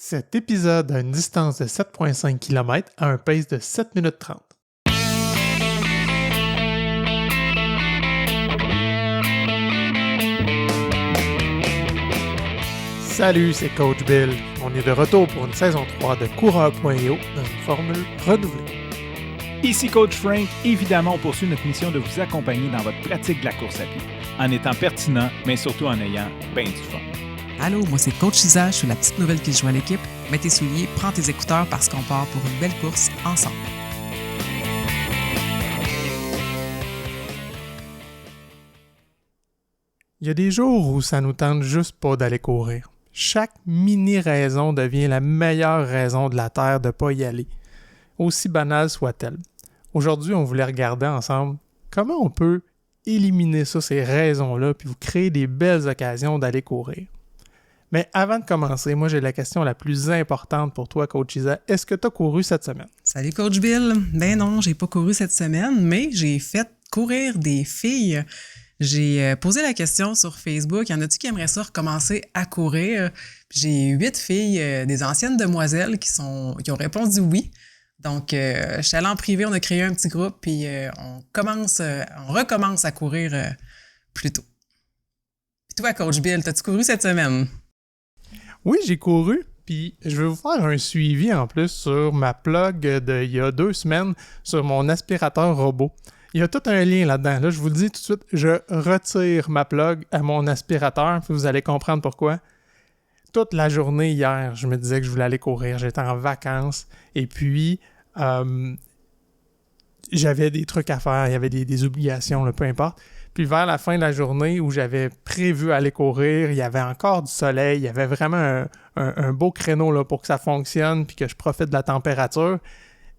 Cet épisode a une distance de 7,5 km à un pace de 7 minutes 30. Salut, c'est Coach Bill. On est de retour pour une saison 3 de Coureur.io dans une formule renouvelée. Ici Coach Frank. Évidemment, on poursuit notre mission de vous accompagner dans votre pratique de la course à pied, en étant pertinent, mais surtout en ayant bien du fun. Allô, moi c'est Coach Isa, je suis la petite nouvelle qui joue à l'équipe. Mets tes souliers, prends tes écouteurs parce qu'on part pour une belle course ensemble. Il y a des jours où ça nous tente juste pas d'aller courir. Chaque mini-raison devient la meilleure raison de la Terre de ne pas y aller, aussi banale soit-elle. Aujourd'hui, on voulait regarder ensemble comment on peut éliminer ça, ces raisons-là, puis vous créer des belles occasions d'aller courir. Mais avant de commencer, moi j'ai la question la plus importante pour toi, Coach Isa. Est-ce que tu as couru cette semaine? Salut Coach Bill. Ben non, j'ai pas couru cette semaine, mais j'ai fait courir des filles. J'ai posé la question sur Facebook, y en a-tu qui aimeraient ça recommencer à courir? J'ai 8 filles, des anciennes demoiselles qui ont répondu oui. Donc, je suis allée en privé, on a créé un petit groupe, puis on recommence à courir plus tôt. Puis toi, Coach Bill, t'as-tu couru cette semaine? Oui, j'ai couru, puis je vais vous faire un suivi en plus sur ma plug d'il y a 2 semaines sur mon aspirateur robot. Il y a tout un lien là-dedans. Là, je vous le dis tout de suite, je retire ma plug à mon aspirateur, puis vous allez comprendre pourquoi. Toute la journée hier, je me disais que je voulais aller courir. J'étais en vacances et puis j'avais des trucs à faire, il y avait des obligations, là, peu importe. Puis vers la fin de la journée où j'avais prévu aller courir, il y avait encore du soleil, il y avait vraiment un beau créneau là, pour que ça fonctionne puis que je profite de la température.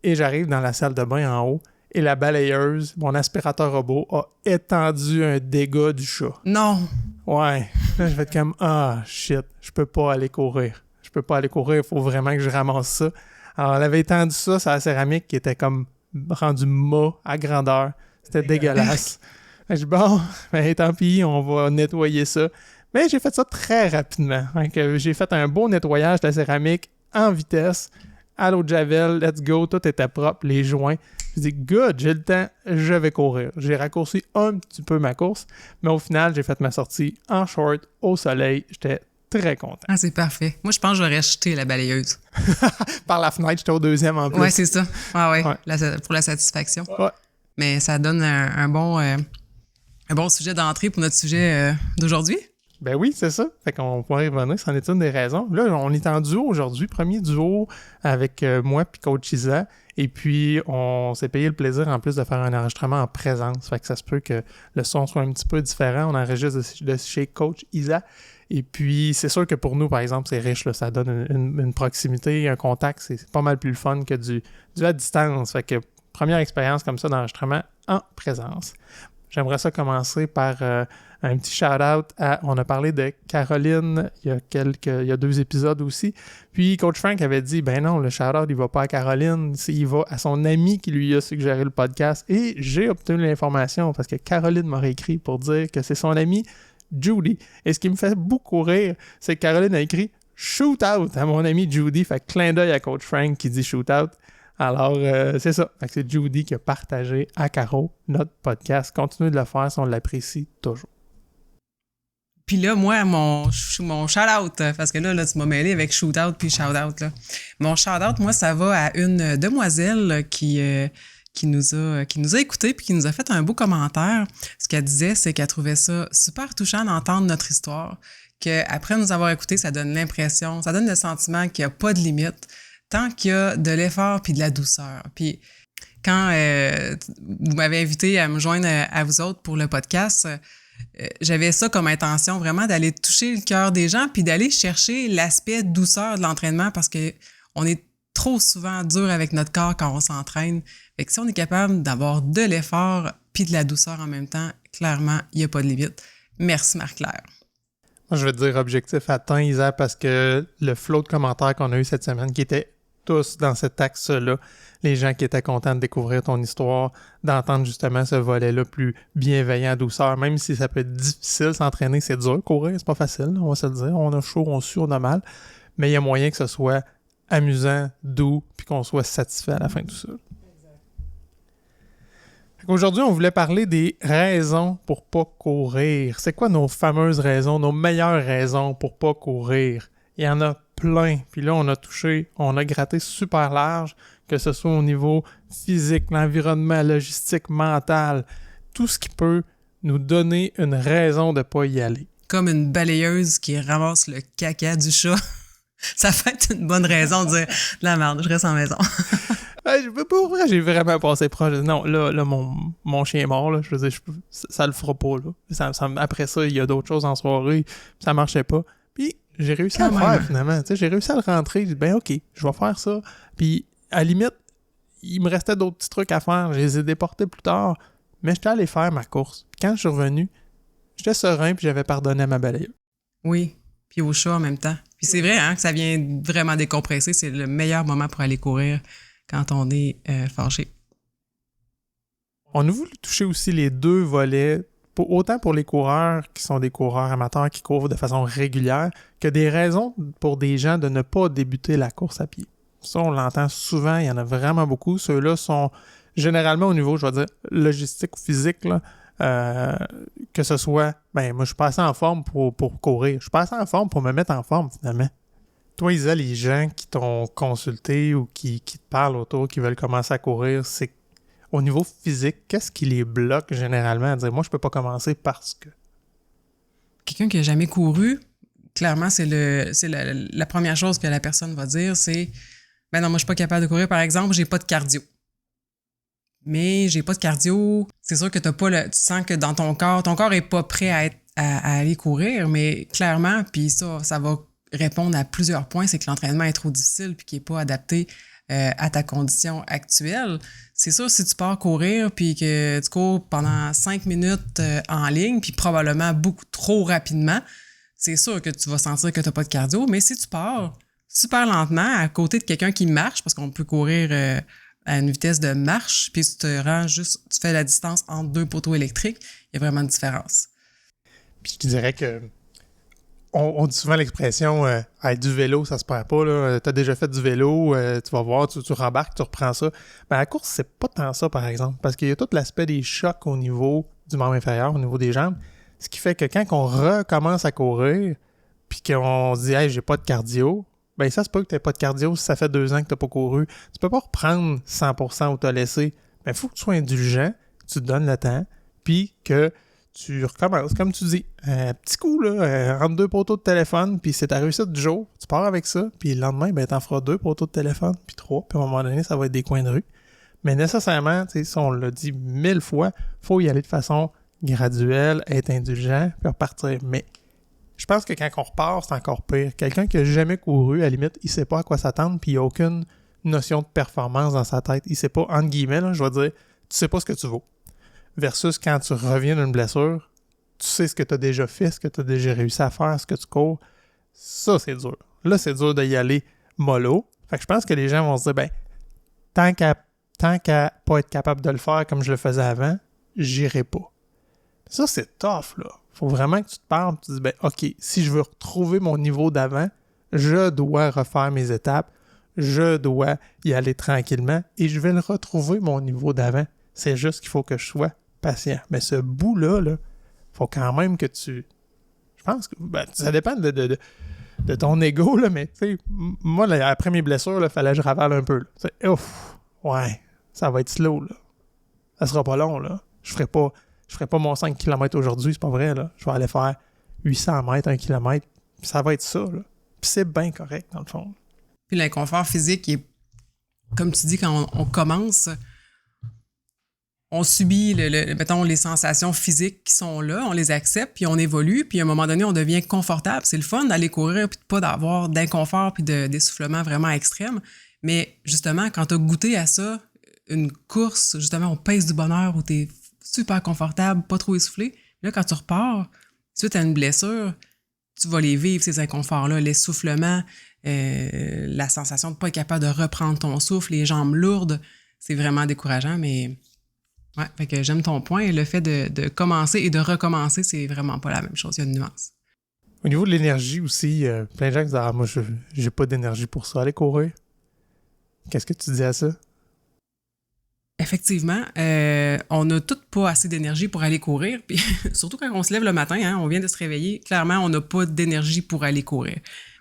Et j'arrive dans la salle de bain en haut et la balayeuse, mon aspirateur robot, a étendu un dégât du chat. Non! Ouais. Là, je vais être comme « Ah, shit, je peux pas aller courir. Je peux pas aller courir, il faut vraiment que je ramasse ça. » Alors, elle avait étendu ça sur la céramique qui était comme rendue mat à grandeur. C'était dégueulasse. Je dis, bon, ben, tant pis, on va nettoyer ça. Mais j'ai fait ça très rapidement. Donc, j'ai fait un beau nettoyage de la céramique en vitesse, à l'eau de javel, let's go, tout était propre, les joints. Je dis, good, j'ai le temps, je vais courir. J'ai raccourci un petit peu ma course, mais au final, j'ai fait ma sortie en short, au soleil. J'étais très content. Ah, c'est parfait. Moi, je pense que j'aurais jeté la balayeuse. Par la fenêtre, j'étais au 2e en plus. Ouais, c'est ça. Ah ouais. Ouais. Pour la satisfaction. Ouais. Mais ça donne un bon sujet d'entrée pour notre sujet d'aujourd'hui. Ben oui, c'est ça. Fait qu'on pourrait y revenir, c'en est une des raisons. Là, on est en duo aujourd'hui, premier duo avec moi puis Coach Isa. Et puis, on s'est payé le plaisir en plus de faire un enregistrement en présence. Fait que ça se peut que le son soit un petit peu différent. On enregistre de chez Coach Isa. Et puis, c'est sûr que pour nous, par exemple, c'est riche. Là, ça donne une proximité, un contact. C'est pas mal plus le fun que du à distance. Fait que première expérience comme ça d'enregistrement en présence. J'aimerais ça commencer par un petit shout-out à... On a parlé de Caroline il y a 2 épisodes aussi. Puis Coach Frank avait dit, ben non, le shout-out, il va pas à Caroline, il va à son ami qui lui a suggéré le podcast. Et j'ai obtenu l'information parce que Caroline m'a réécrit pour dire que c'est son ami Judy. Et ce qui me fait beaucoup rire, c'est que Caroline a écrit « shoot-out » à mon ami Judy. Fait que clin d'œil à Coach Frank qui dit « shoot-out ». Alors, c'est ça. Fait que c'est Judy qui a partagé à Caro notre podcast. Continuez de le faire si on l'apprécie toujours. Puis là, moi, mon shout-out, parce que là, tu m'as mêlé avec shoot-out puis shout-out. Là. Mon shout-out, moi, ça va à une demoiselle qui nous a écoutés puis qui nous a fait un beau commentaire. Ce qu'elle disait, c'est qu'elle trouvait ça super touchant d'entendre notre histoire, qu'après nous avoir écoutés, ça donne l'impression, ça donne le sentiment qu'il n'y a pas de limite, tant qu'il y a de l'effort puis de la douceur. Puis quand vous m'avez invité à me joindre à vous autres pour le podcast, j'avais ça comme intention vraiment d'aller toucher le cœur des gens puis d'aller chercher l'aspect douceur de l'entraînement parce que on est trop souvent dur avec notre corps quand on s'entraîne. Fait que si on est capable d'avoir de l'effort puis de la douceur en même temps, clairement, il n'y a pas de limite. Merci Marc-Claire. Moi, je vais te dire objectif atteint, Isa, parce que le flot de commentaires qu'on a eu cette semaine qui était tous dans cet axe-là. Les gens qui étaient contents de découvrir ton histoire, d'entendre justement ce volet-là plus bienveillant, douceur, même si ça peut être difficile, s'entraîner, c'est dur, courir, c'est pas facile, on va se le dire, on a chaud, on sue, on a mal. mais il y a moyen que ce soit amusant, doux, puis qu'on soit satisfait à la fin de tout ça. Aujourd'hui, on voulait parler des raisons pour pas courir. C'est quoi nos fameuses raisons, nos meilleures raisons pour pas courir? Il y en a plein. Puis là, on a gratté super large, que ce soit au niveau physique, l'environnement, logistique, mental, tout ce qui peut nous donner une raison de pas y aller. Comme une balayeuse qui ramasse le caca du chat. Ça fait être une bonne raison de dire « de la merde, je reste en maison ». Pour vrai, j'ai vraiment passé proche. Non, là mon chien est mort, là, je veux dire, ça le fera pas. Là. Après ça, il y a d'autres choses en soirée, ça marchait pas. Puis j'ai réussi à le faire finalement. J'ai réussi à le rentrer. J'ai dit, ben ok, je vais faire ça. Puis à la limite, il me restait d'autres petits trucs à faire. Je les ai déportés plus tard. Mais j'étais allé faire ma course. Puis quand je suis revenu, j'étais serein puis j'avais pardonné à ma balayeuse. Oui, puis au chat en même temps. Puis c'est vrai que ça vient vraiment décompresser. C'est le meilleur moment pour aller courir quand on est fâché. On a voulu toucher aussi les deux volets, autant pour les coureurs qui sont des coureurs amateurs qui courent de façon régulière, que des raisons pour des gens de ne pas débuter la course à pied. Ça, on l'entend souvent, il y en a vraiment beaucoup. Ceux-là sont généralement au niveau, je vais dire, logistique ou physique, là, que ce soit, moi je suis pas assez en forme pour courir. Je suis pas assez en forme pour me mettre en forme finalement. Toi, Isa, les gens qui t'ont consulté ou qui te parlent autour, qui veulent commencer à courir, c'est au niveau physique, qu'est-ce qui les bloque généralement à dire « moi, je peux pas commencer parce que… » Quelqu'un qui a jamais couru, clairement, c'est la première chose que la personne va dire, c'est « ben non, moi, je suis pas capable de courir. Par exemple, j'ai pas de cardio. » Mais j'ai pas de cardio, c'est sûr que tu sens que dans ton corps est pas prêt à aller courir, mais clairement, puis ça va répondre à plusieurs points, c'est que l'entraînement est trop difficile puis qu'il n'est pas adapté à ta condition actuelle. C'est sûr, si tu pars courir puis que tu cours pendant 5 minutes en ligne puis probablement beaucoup trop rapidement, c'est sûr que tu vas sentir que tu n'as pas de cardio, mais si tu pars super lentement à côté de quelqu'un qui marche, parce qu'on peut courir à une vitesse de marche, puis tu fais la distance entre deux poteaux électriques, il y a vraiment une différence. Puis je te dirais que on dit souvent l'expression du vélo, ça se perd pas. Tu as déjà fait du vélo, tu vas voir, tu rembarques, tu reprends ça. Mais à la course, c'est pas tant ça, par exemple, parce qu'il y a tout l'aspect des chocs au niveau du membre inférieur, au niveau des jambes, ce qui fait que quand on recommence à courir, puis qu'on se dit « hey, j'ai pas de cardio », ben ça se peut que tu n'aies pas de cardio si ça fait 2 ans que tu n'as pas couru. Tu peux pas reprendre 100% où tu as laissé. Mais il faut que tu sois indulgent, tu te donnes le temps, puis que tu recommences, comme tu dis, un petit coup, là, entre 2 poteaux de téléphone, puis c'est ta réussite du jour. Tu pars avec ça, puis le lendemain, ben t'en feras 2 poteaux de téléphone, puis 3, puis à un moment donné, ça va être des coins de rue. Mais nécessairement, tu sais, si on l'a dit 1000 fois, faut y aller de façon graduelle, être indulgent, puis repartir. Mais je pense que quand on repart, c'est encore pire. Quelqu'un qui n'a jamais couru, à la limite, il sait pas à quoi s'attendre, puis il n'y a aucune notion de performance dans sa tête. Il sait pas, entre guillemets, là, je vais dire, tu sais pas ce que tu vaux. Versus quand tu reviens d'une blessure, tu sais ce que tu as déjà fait, ce que tu as déjà réussi à faire, ce que tu cours. Ça, c'est dur. Là, c'est dur d'y aller mollo. Fait que je pense que les gens vont se dire, tant qu'à pas être capable de le faire comme je le faisais avant, j'irai pas. Ça, c'est tough, là. Faut vraiment que tu te parles, tu te dis, OK, si je veux retrouver mon niveau d'avant, je dois refaire mes étapes, je dois y aller tranquillement et je vais le retrouver, mon niveau d'avant. C'est juste qu'il faut que je sois patient. Mais ce bout-là, faut quand même que tu... Je pense que ça dépend de ton ego, là, mais tu sais, moi, là, après mes blessures, il fallait que je ravale un peu. Ouf, ouais, ça va être slow, là. Ça sera pas long, là. Je ferai pas mon 5 km aujourd'hui, c'est pas vrai, là. Je vais aller faire 800 mètres, 1 km, puis ça va être ça, là. Puis c'est bien correct, dans le fond. Puis l'inconfort physique, comme tu dis, quand on commence, on subit, mettons, les sensations physiques qui sont là, on les accepte, puis on évolue, puis à un moment donné, on devient confortable. C'est le fun d'aller courir, puis de pas d'avoir d'inconfort, puis d'essoufflement vraiment extrême. Mais justement, quand tu as goûté à ça, une course, justement, on pèse du bonheur, où tu es super confortable, pas trop essoufflé. Là, quand tu repars, suite à une blessure, tu vas les vivre, ces inconforts-là, l'essoufflement, la sensation de ne pas être capable de reprendre ton souffle, les jambes lourdes. C'est vraiment décourageant, mais ouais, fait que j'aime ton point. Le fait de commencer et de recommencer, c'est vraiment pas la même chose. Il y a une nuance. Au niveau de l'énergie aussi, plein de gens disent « Ah, moi, j'ai pas d'énergie pour ça. Aller courir. » Qu'est-ce que tu dis à ça? Effectivement, on n'a toutes pas assez d'énergie pour aller courir. Puis surtout quand on se lève le matin, hein, on vient de se réveiller, clairement, on n'a pas d'énergie pour aller courir.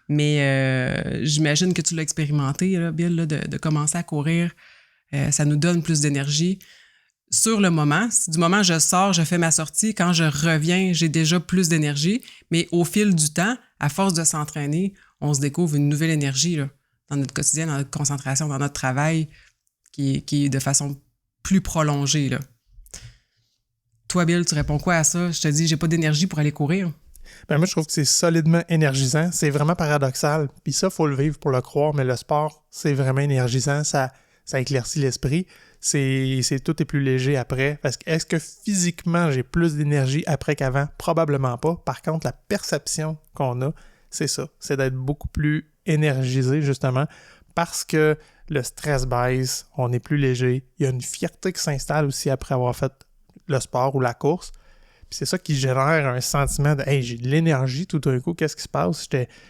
Mais j'imagine que tu l'as expérimenté, là, Bill, là, de commencer à courir. Ça nous donne plus d'énergie. Sur le moment, si du moment je sors, je fais ma sortie, quand je reviens, j'ai déjà plus d'énergie. Mais au fil du temps, à force de s'entraîner, on se découvre une nouvelle énergie là, dans notre quotidien, dans notre concentration, dans notre travail, qui est de façon plus prolongée. Là. Toi, Bill, tu réponds quoi à ça? Je te dis, j'ai pas d'énergie pour aller courir. Ben moi, je trouve que c'est solidement énergisant. C'est vraiment paradoxal. Puis ça, il faut le vivre pour le croire, mais le sport, c'est vraiment énergisant. Ça éclaircit l'esprit. Tout est plus léger après. Parce que est-ce que physiquement, j'ai plus d'énergie après qu'avant? Probablement pas. Par contre, la perception qu'on a, c'est ça. C'est d'être beaucoup plus énergisé, justement, parce que le stress baisse, on est plus léger. Il y a une fierté qui s'installe aussi après avoir fait le sport ou la course. Puis c'est ça qui génère un sentiment de « Hey, j'ai de l'énergie tout d'un coup, qu'est-ce qui se passe? »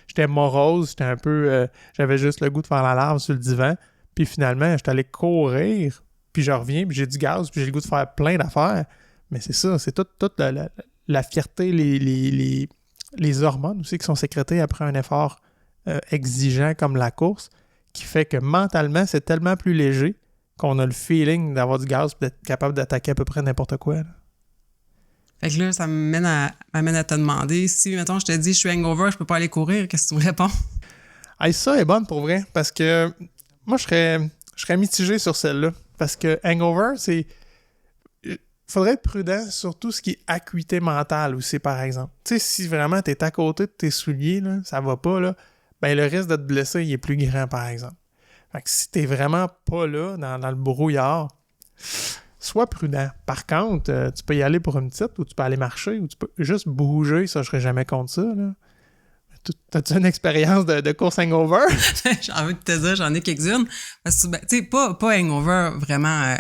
J'étais morose, j'étais un peu... j'avais juste le goût de faire la lave sur le divan. Puis finalement, j'étais allé courir, puis je reviens, puis j'ai du gaz, puis j'ai le goût de faire plein d'affaires. Mais c'est ça, c'est toute la fierté, les hormones aussi qui sont sécrétées après un effort exigeant comme la course, qui fait que mentalement, c'est tellement plus léger qu'on a le feeling d'avoir du gaz et d'être capable d'attaquer à peu près n'importe quoi. Là. Fait que là, ça m'amène à te demander, si, mettons, je te dis, je suis hangover, je peux pas aller courir, qu'est-ce que tu me réponds? Hey, ça est bonne pour vrai, parce que moi, je serais mitigé sur celle-là. Parce que hangover, c'est... Faudrait être prudent sur tout ce qui est acuité mentale aussi, par exemple. Tu sais, si vraiment t'es à côté de tes souliers, là, ça va pas, là, ben le risque de te blesser, il est plus grand, par exemple. Fait que si t'es vraiment pas là, dans le brouillard, sois prudent. Par contre, tu peux y aller pour une petite, ou tu peux aller marcher, ou tu peux juste bouger, ça, je serais jamais contre ça, là. T'as-tu une expérience de course hangover? J'ai envie de te dire, j'en ai quelques-unes. Parce que, tu sais, pas hangover vraiment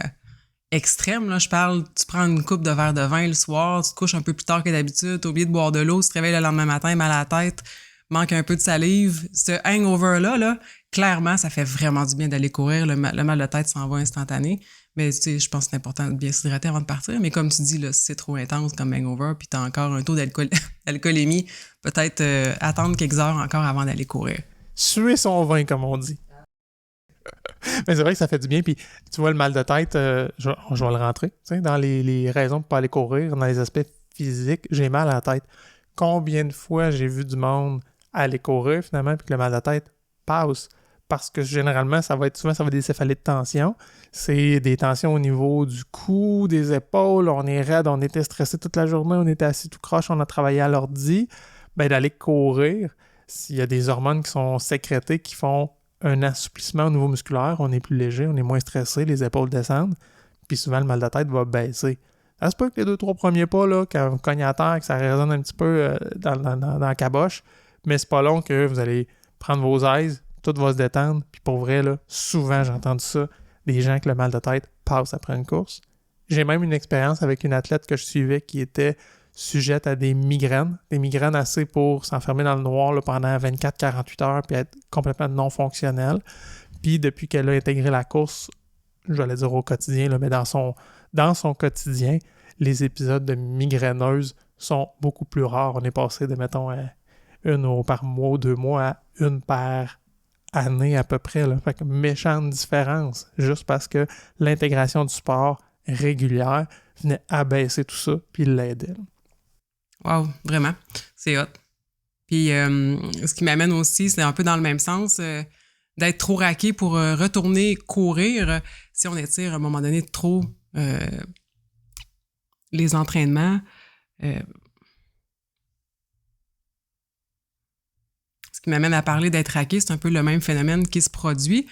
extrême, là. Je parle, tu prends une coupe de verre de vin le soir, tu te couches un peu plus tard que d'habitude, t'as oublié de boire de l'eau, tu te réveilles le lendemain matin, mal à la tête, manque un peu de salive. Ce hangover-là, clairement, ça fait vraiment du bien d'aller courir. Le mal de tête s'en va instantané. Mais tu sais, je pense que c'est important de bien s'hydrater avant de partir. Mais comme tu dis, là, si c'est trop intense comme hangover, puis t'as encore un taux d'alcoolémie, peut-être attendre quelques heures encore avant d'aller courir. Suer son vin, comme on dit. Mais c'est vrai que ça fait du bien. Puis tu vois, le mal de tête, je vais le rentrer. Tu sais, dans les raisons pour pas aller courir, dans les aspects physiques, j'ai mal à la tête. Combien de fois j'ai vu du monde aller courir, finalement, puis que le mal de tête passe? Parce que généralement, ça va être des céphalées de tension. C'est des tensions au niveau du cou, des épaules. On est raide, on était stressé toute la journée, on était assis tout croche, on a travaillé à l'ordi. Ben, d'aller courir, s'il y a des hormones qui sont sécrétées qui font un assouplissement au niveau musculaire, on est plus léger, on est moins stressé, les épaules descendent, puis souvent le mal de tête va baisser. Ça se peut que les 2-3 premiers pas, là, quand vous cognez à terre, que ça résonne un petit peu dans la caboche, mais c'est pas long que vous allez prendre vos aises, tout va se détendre, puis pour vrai, là, souvent j'ai entendu ça, des gens que le mal de tête passe après une course. J'ai même une expérience avec une athlète que je suivais qui était sujette à des migraines assez pour s'enfermer dans le noir là, pendant 24-48 heures puis être complètement non fonctionnelle. Puis depuis qu'elle a intégré la course, j'allais dire au quotidien, là, mais dans son quotidien, les épisodes de migraineuses sont beaucoup plus rares. On est passé de, mettons, une par mois ou 2 mois à une par année à peu près. Là. Fait que méchante différence, juste parce que l'intégration du sport régulière venait abaisser tout ça puis l'aidait. Wow, vraiment, c'est hot. Puis ce qui m'amène aussi, c'est un peu dans le même sens, d'être trop raqué pour retourner courir si on étire à un moment donné trop les entraînements. Ce qui m'amène à parler d'être raqué, c'est un peu le même phénomène qui se produit.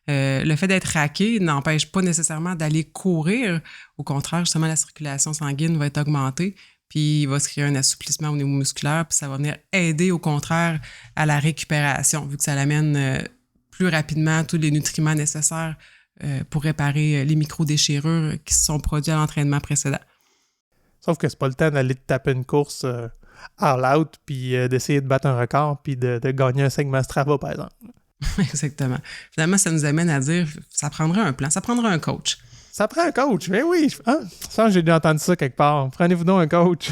Le fait d'être raqué n'empêche pas nécessairement d'aller courir. Au contraire, justement, la circulation sanguine va être augmentée, puis il va se créer un assouplissement au niveau musculaire, puis ça va venir aider, au contraire, à la récupération, vu que ça l'amène plus rapidement tous les nutriments nécessaires pour réparer les micro-déchirures qui se sont produites à l'entraînement précédent. Sauf que c'est pas le temps d'aller te taper une course all out, puis d'essayer de battre un record, puis de gagner un segment Strava, par exemple. Exactement. Finalement, ça nous amène à dire, ça prendrait un plan, ça prendrait un coach. Ça prend un coach, mais oui. Ça, j'ai déjà entendu ça quelque part. Prenez-vous donc un coach.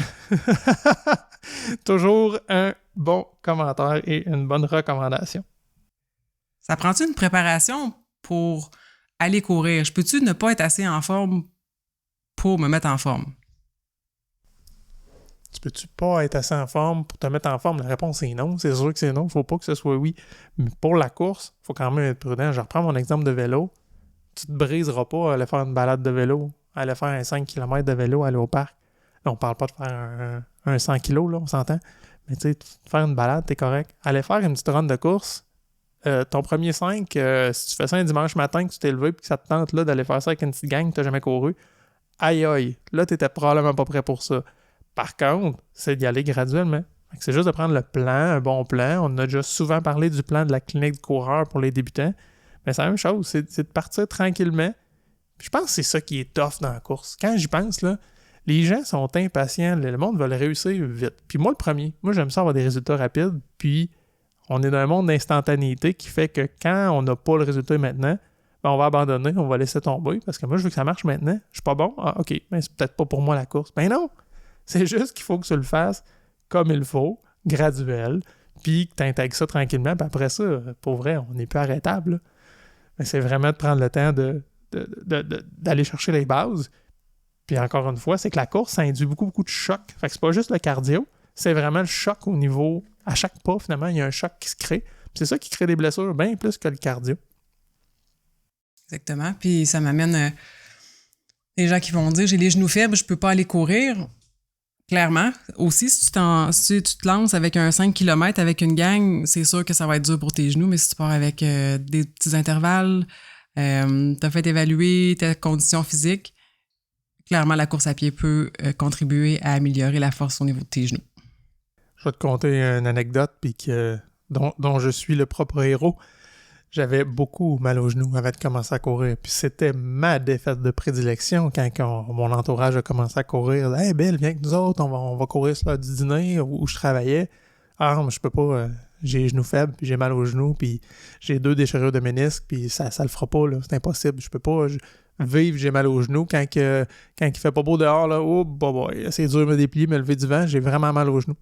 Toujours un bon commentaire et une bonne recommandation. Ça prend-tu une préparation pour aller courir? Je peux-tu ne pas être assez en forme pour me mettre en forme? Tu peux-tu pas être assez en forme pour te mettre en forme? La réponse est non. C'est sûr que c'est non. Faut pas que ce soit oui. Mais pour la course, faut quand même être prudent. Je reprends mon exemple de vélo. Tu te briseras pas à aller faire une balade de vélo, à aller faire un 5 km de vélo, aller au parc. Là, on parle pas de faire un 100 kg, là, on s'entend. Mais tu sais, faire une balade, t'es correct. Aller faire une petite run de course, ton premier 5, si tu fais ça un dimanche matin, que tu t'es levé et que ça te tente là, d'aller faire ça avec une petite gang que t'as jamais couru, aïe aïe, là, t'étais probablement pas prêt pour ça. Par contre, c'est d'y aller graduellement. C'est juste de prendre le plan, un bon plan. On a déjà souvent parlé du plan de la clinique de coureur pour les débutants. Mais c'est la même chose, c'est de partir tranquillement. Puis je pense que c'est ça qui est tough dans la course. Quand j'y pense, là, les gens sont impatients, le monde veut le réussir vite. Puis moi, le premier, j'aime ça avoir des résultats rapides, puis on est dans un monde d'instantanéité qui fait que quand on n'a pas le résultat maintenant, ben on va abandonner, on va laisser tomber, parce que moi, je veux que ça marche maintenant. Je suis pas bon? Ah, OK, mais c'est peut-être pas pour moi la course. Ben non! C'est juste qu'il faut que tu le fasses comme il faut, graduel, puis que tu intègres ça tranquillement, puis après ça, pour vrai, on n'est plus arrêtable, là. Mais c'est vraiment de prendre le temps d'aller chercher les bases. Puis encore une fois, c'est que la course, ça induit beaucoup de choc. Fait que c'est pas juste le cardio, c'est vraiment le choc au niveau... À chaque pas, finalement, il y a un choc qui se crée. Puis c'est ça qui crée des blessures bien plus que le cardio. Exactement. Puis ça m'amène les gens qui vont dire « J'ai les genoux faibles, je peux pas aller courir ». Clairement. Aussi, si tu te lances avec un 5 km avec une gang, c'est sûr que ça va être dur pour tes genoux, mais si tu pars avec des petits intervalles, t'as fait évaluer tes conditions physiques, clairement, la course à pied peut contribuer à améliorer la force au niveau de tes genoux. Je vais te conter une anecdote dont je suis le propre héros. J'avais beaucoup mal aux genoux avant de commencer à courir. Puis c'était ma défaite de prédilection quand mon entourage a commencé à courir. « Hey Bill, viens avec nous autres, on va courir sur l'heure du dîner où je travaillais. » Ah, mais je peux pas, j'ai les genoux faibles, puis j'ai mal aux genoux, puis j'ai 2 déchirures de ménisque, puis ça le fera pas, là, c'est impossible. Je peux pas vivre, j'ai mal aux genoux. Quand il fait pas beau dehors, là, oh, c'est dur de me déplier, me lever du vent, j'ai vraiment mal aux genoux.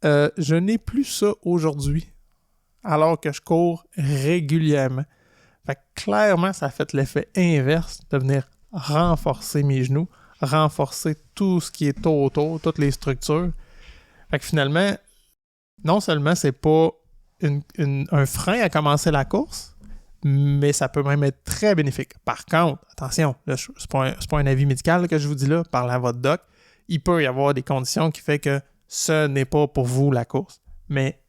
Je n'ai plus ça aujourd'hui, alors que je cours régulièrement. Fait que clairement, ça a fait l'effet inverse de venir renforcer mes genoux, renforcer tout ce qui est autour, toutes les structures. Fait que finalement, non seulement c'est pas un frein à commencer la course, mais ça peut même être très bénéfique. Par contre, attention, là, c'est pas un avis médical là, que je vous dis là, parlez à votre doc, il peut y avoir des conditions qui font que ce n'est pas pour vous la course. Mais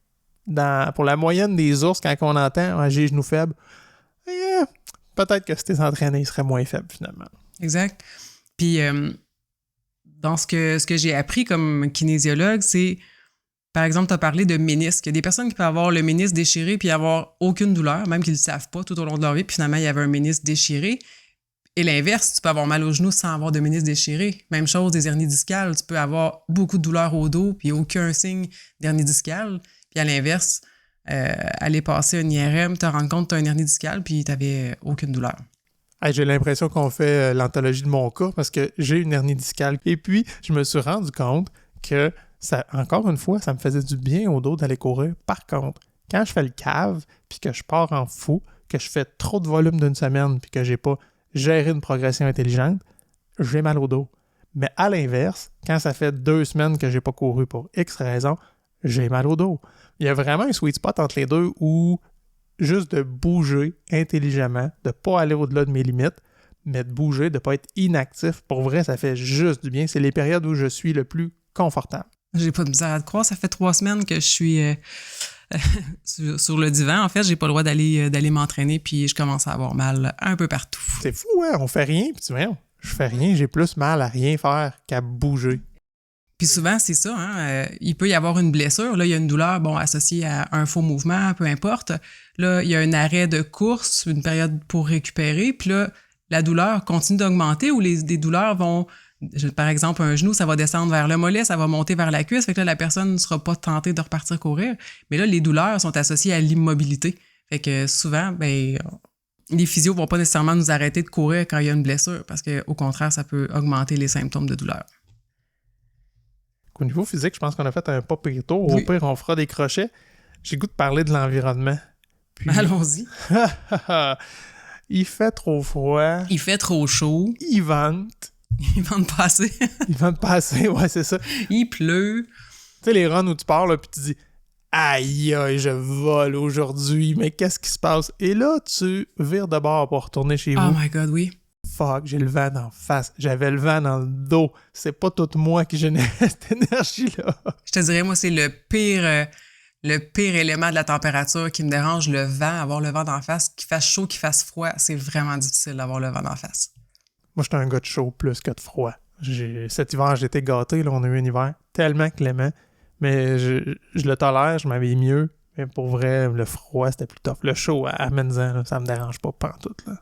pour la moyenne des ours, quand on entend « j'ai les genoux faibles », peut-être que si t'es entraîné, il serait moins faible finalement. Exact. Puis, dans ce que j'ai appris comme kinésiologue, c'est, par exemple, tu as parlé de ménisque. Il y a des personnes qui peuvent avoir le ménisque déchiré puis avoir aucune douleur, même qu'ils ne le savent pas tout au long de leur vie, puis finalement, il y avait un ménisque déchiré. Et l'inverse, tu peux avoir mal aux genoux sans avoir de ménisque déchiré. Même chose des hernies discales. Tu peux avoir beaucoup de douleur au dos puis aucun signe d'hernie discale. Puis à l'inverse, aller passer un IRM, te rendre compte que tu as une hernie discale puis tu n'avais aucune douleur. Hey, j'ai l'impression qu'on fait l'anthologie de mon cas parce que j'ai une hernie discale. Et puis, je me suis rendu compte que, encore une fois, ça me faisait du bien au dos d'aller courir. Par contre, quand je fais le cave puis que je pars en fou, que je fais trop de volume d'une semaine puis que j'ai pas géré une progression intelligente, j'ai mal au dos. Mais à l'inverse, quand ça fait 2 semaines que j'ai pas couru pour X raisons, j'ai mal au dos. Il y a vraiment un sweet spot entre les deux où juste de bouger intelligemment, de pas aller au-delà de mes limites, mais de bouger, de pas être inactif, pour vrai, ça fait juste du bien. C'est les périodes où je suis le plus confortable. J'ai pas de misère à te croire. Ça fait 3 semaines que je suis sur le divan. En fait, j'ai pas le droit d'aller m'entraîner, puis je commence à avoir mal un peu partout. C'est fou, hein? On fait rien, puis tu vois, je fais rien, j'ai plus mal à rien faire qu'à bouger. Puis souvent, c'est ça, hein? Il peut y avoir une blessure. Là, il y a une douleur, associée à un faux mouvement, peu importe. Là, il y a un arrêt de course, une période pour récupérer. Puis là, la douleur continue d'augmenter ou des douleurs vont par exemple, un genou, ça va descendre vers le mollet, ça va monter vers la cuisse. Fait que là, la personne ne sera pas tentée de repartir courir. Mais là, les douleurs sont associées à l'immobilité. Fait que souvent, ben, les physios vont pas nécessairement nous arrêter de courir quand il y a une blessure parce qu'au contraire, ça peut augmenter les symptômes de douleur. Au niveau physique, je pense qu'on a fait un pas pire tour. Oui. Au pire, on fera des crochets. J'ai goût de parler de l'environnement. Puis... Allons-y. Il fait trop froid. Il fait trop chaud. Il vente. Il vente pas assez. Il vente pas assez, ouais, c'est ça. Il pleut. Tu sais, les runs où tu pars, là, puis tu dis « Aïe, aïe, je vole aujourd'hui, mais qu'est-ce qui se passe? » Et là, tu vires de bord pour retourner chez vous. Oh my God, oui. Fuck, j'ai le vent en face. J'avais le vent dans le dos. C'est pas tout moi qui générait cette énergie-là. Je te dirais, moi, c'est le pire élément de la température qui me dérange, le vent, avoir le vent d'en face. Qu'il fasse chaud, qu'il fasse froid, c'est vraiment difficile d'avoir le vent d'en face. Moi, j'étais un gars de chaud plus que de froid. Cet hiver, j'étais gâté. Là, on a eu un hiver tellement clément. Mais je le tolère, je m'habille mieux. Mais pour vrai, le froid, c'était plus tough. Le chaud, amène-en, ça me dérange pas pantoute, là.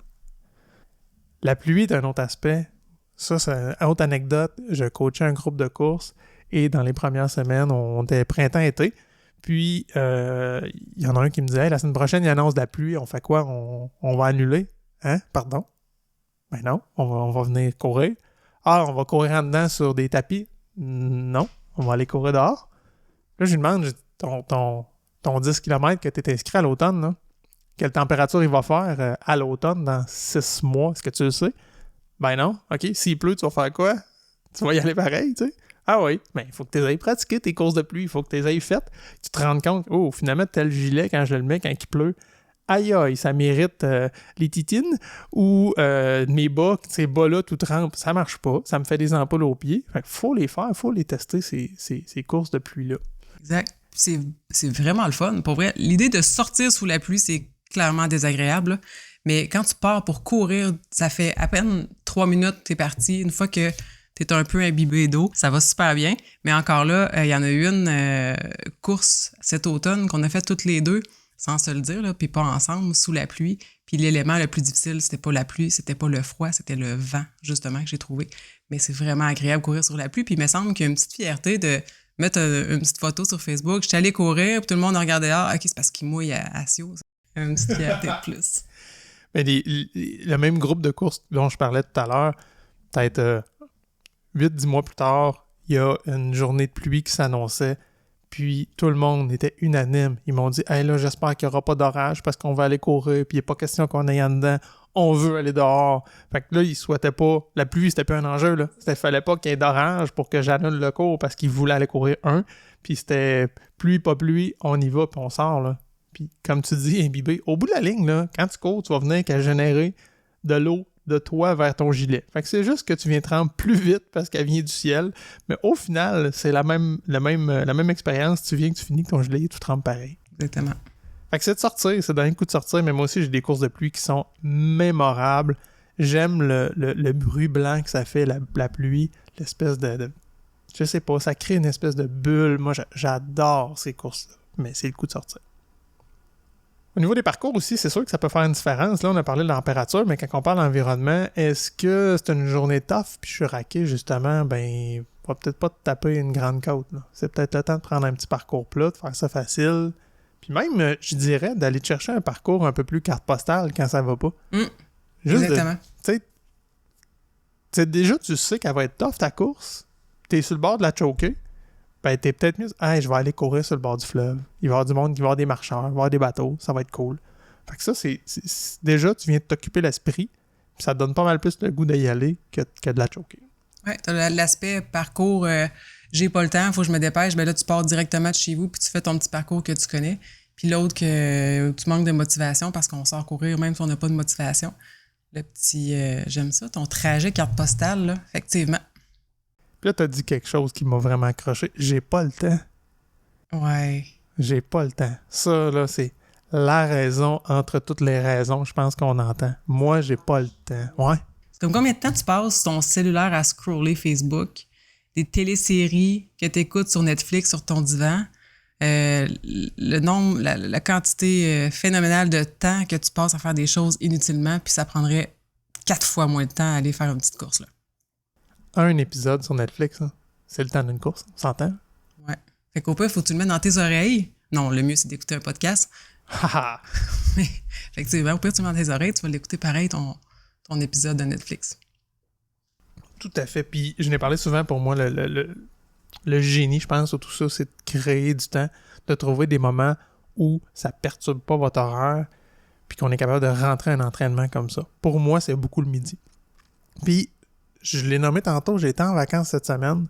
La pluie est un autre aspect. Ça, c'est une autre anecdote. Je coachais un groupe de course et dans les premières semaines, on était printemps-été. Puis, il y en a un qui me disait hey, « la semaine prochaine, il annonce de la pluie. On fait quoi? On va annuler? » Hein? Pardon? Ben non, on va venir courir. Ah, on va courir en dedans sur des tapis? Non, on va aller courir dehors. Là, je lui demande ton 10 km que tu es inscrit à l'automne, là. Quelle température il va faire à l'automne dans 6 mois? Est-ce que tu le sais? Ben non. OK, s'il pleut, tu vas faire quoi? Tu vas y aller pareil, tu sais? Ah oui, ben il faut que tu ailles pratiquer tes courses de pluie, il faut que tu les ailles faites. Tu te rends compte, oh, finalement, tel gilet, quand je le mets, quand il pleut, aïe aïe, ça mérite les titines ou mes bas, ces bas-là tout trempent, ça marche pas, ça me fait des ampoules aux pieds. Fait qu'il faut les faire, il faut les tester, ces courses de pluie-là. Exact. C'est vraiment le fun. Pour vrai, l'idée de sortir sous la pluie, c'est clairement désagréable. Là. Mais quand tu pars pour courir, ça fait à peine 3 minutes, t'es parti. Une fois que t'es un peu imbibé d'eau, ça va super bien. Mais encore là, il y en a eu une course cet automne qu'on a fait toutes les deux, sans se le dire, là, puis pas ensemble, sous la pluie. Puis l'élément le plus difficile, c'était pas la pluie, c'était pas le froid, c'était le vent, justement, que j'ai trouvé. Mais c'est vraiment agréable de courir sur la pluie. Puis il me semble qu'il y a une petite fierté de mettre une petite photo sur Facebook. J'étais allée courir, puis tout le monde a regardé dehors. OK, c'est parce qu'il mouille à Sio. Une petite fierté de plus. Mais le même groupe de courses dont je parlais tout à l'heure, peut-être 8-10 mois plus tard, il y a une journée de pluie qui s'annonçait. Puis tout le monde était unanime. Ils m'ont dit « Hey là, j'espère qu'il n'y aura pas d'orage parce qu'on va aller courir, puis il n'est pas question qu'on aille en dedans. On veut aller dehors. » Fait que là, ils souhaitaient pas... La pluie, c'était plus un enjeu, là. Il fallait pas qu'il y ait d'orage pour que j'annule le cours parce qu'ils voulaient aller courir Puis c'était pluie, pas pluie, on y va, puis on sort, là. Puis comme tu dis, imbibé, au bout de la ligne, là, quand tu cours, tu vas venir qu'à générer de l'eau de toi vers ton gilet. Fait que c'est juste que tu viens tremper plus vite parce qu'elle vient du ciel. Mais au final, c'est la même expérience. Tu viens que tu finis que ton gilet et tu trempes pareil. Exactement. Fait que c'est de sortir, c'est d'un coup de sortir, mais moi aussi j'ai des courses de pluie qui sont mémorables. J'aime le bruit blanc que ça fait, la pluie, l'espèce de... Je sais pas, ça crée une espèce de bulle. Moi, j'adore ces courses-là, mais c'est le coup de sortir. Au niveau des parcours aussi, c'est sûr que ça peut faire une différence. Là, on a parlé de la température, mais quand on parle d'environnement, est-ce que c'est une journée tough, puis je suis raqué, justement, ben, va peut-être pas te taper une grande côte, là. C'est peut-être le temps de prendre un petit parcours plat, de faire ça facile. Puis même, je dirais, d'aller chercher un parcours un peu plus carte postale quand ça va pas. Juste exactement. Tu sais, déjà, tu sais qu'elle va être tough, ta course. T'es sur le bord de la choker. Ben, t'es peut-être mieux. Hey, je vais aller courir sur le bord du fleuve. Il va y avoir du monde, il va y avoir des marcheurs, il va y avoir des bateaux. Ça va être cool. Fait que ça, c'est déjà, tu viens de t'occuper l'esprit. Puis ça te donne pas mal plus le goût d'y aller que de la choker. Ouais, t'as l'aspect parcours, j'ai pas le temps, faut que je me dépêche. Ben là, tu pars directement de chez vous, puis tu fais ton petit parcours que tu connais. Puis l'autre, que tu manques de motivation parce qu'on sort courir, même si on n'a pas de motivation. Le petit, j'aime ça, ton trajet carte postale, là, effectivement. Puis là, t'as dit quelque chose qui m'a vraiment accroché. J'ai pas le temps. Ouais. J'ai pas le temps. Ça, là, c'est la raison entre toutes les raisons, je pense qu'on entend. Moi, j'ai pas le temps. Ouais. C'est comme combien de temps tu passes ton cellulaire à scroller Facebook, des téléséries que tu écoutes sur Netflix sur ton divan, le nombre, la quantité phénoménale de temps que tu passes à faire des choses inutilement, puis ça prendrait 4 fois moins de temps à aller faire une petite course, là. un épisode sur Netflix, hein. C'est le temps d'une course, on s'entend? Ouais. Fait qu'au pire, faut que tu le mettes dans tes oreilles. Non, le mieux, c'est d'écouter un podcast. Haha! Mais, effectivement, au pire, tu le mets dans tes oreilles, tu vas l'écouter pareil, ton épisode de Netflix. Tout à fait. Puis je n'ai parlé souvent, pour moi, le génie, je pense, sur tout ça, c'est de créer du temps, de trouver des moments où ça perturbe pas votre horaire, puis qu'on est capable de rentrer un entraînement comme ça. Pour moi, c'est beaucoup le midi. Puis, je l'ai nommé tantôt, j'ai été en vacances cette semaine.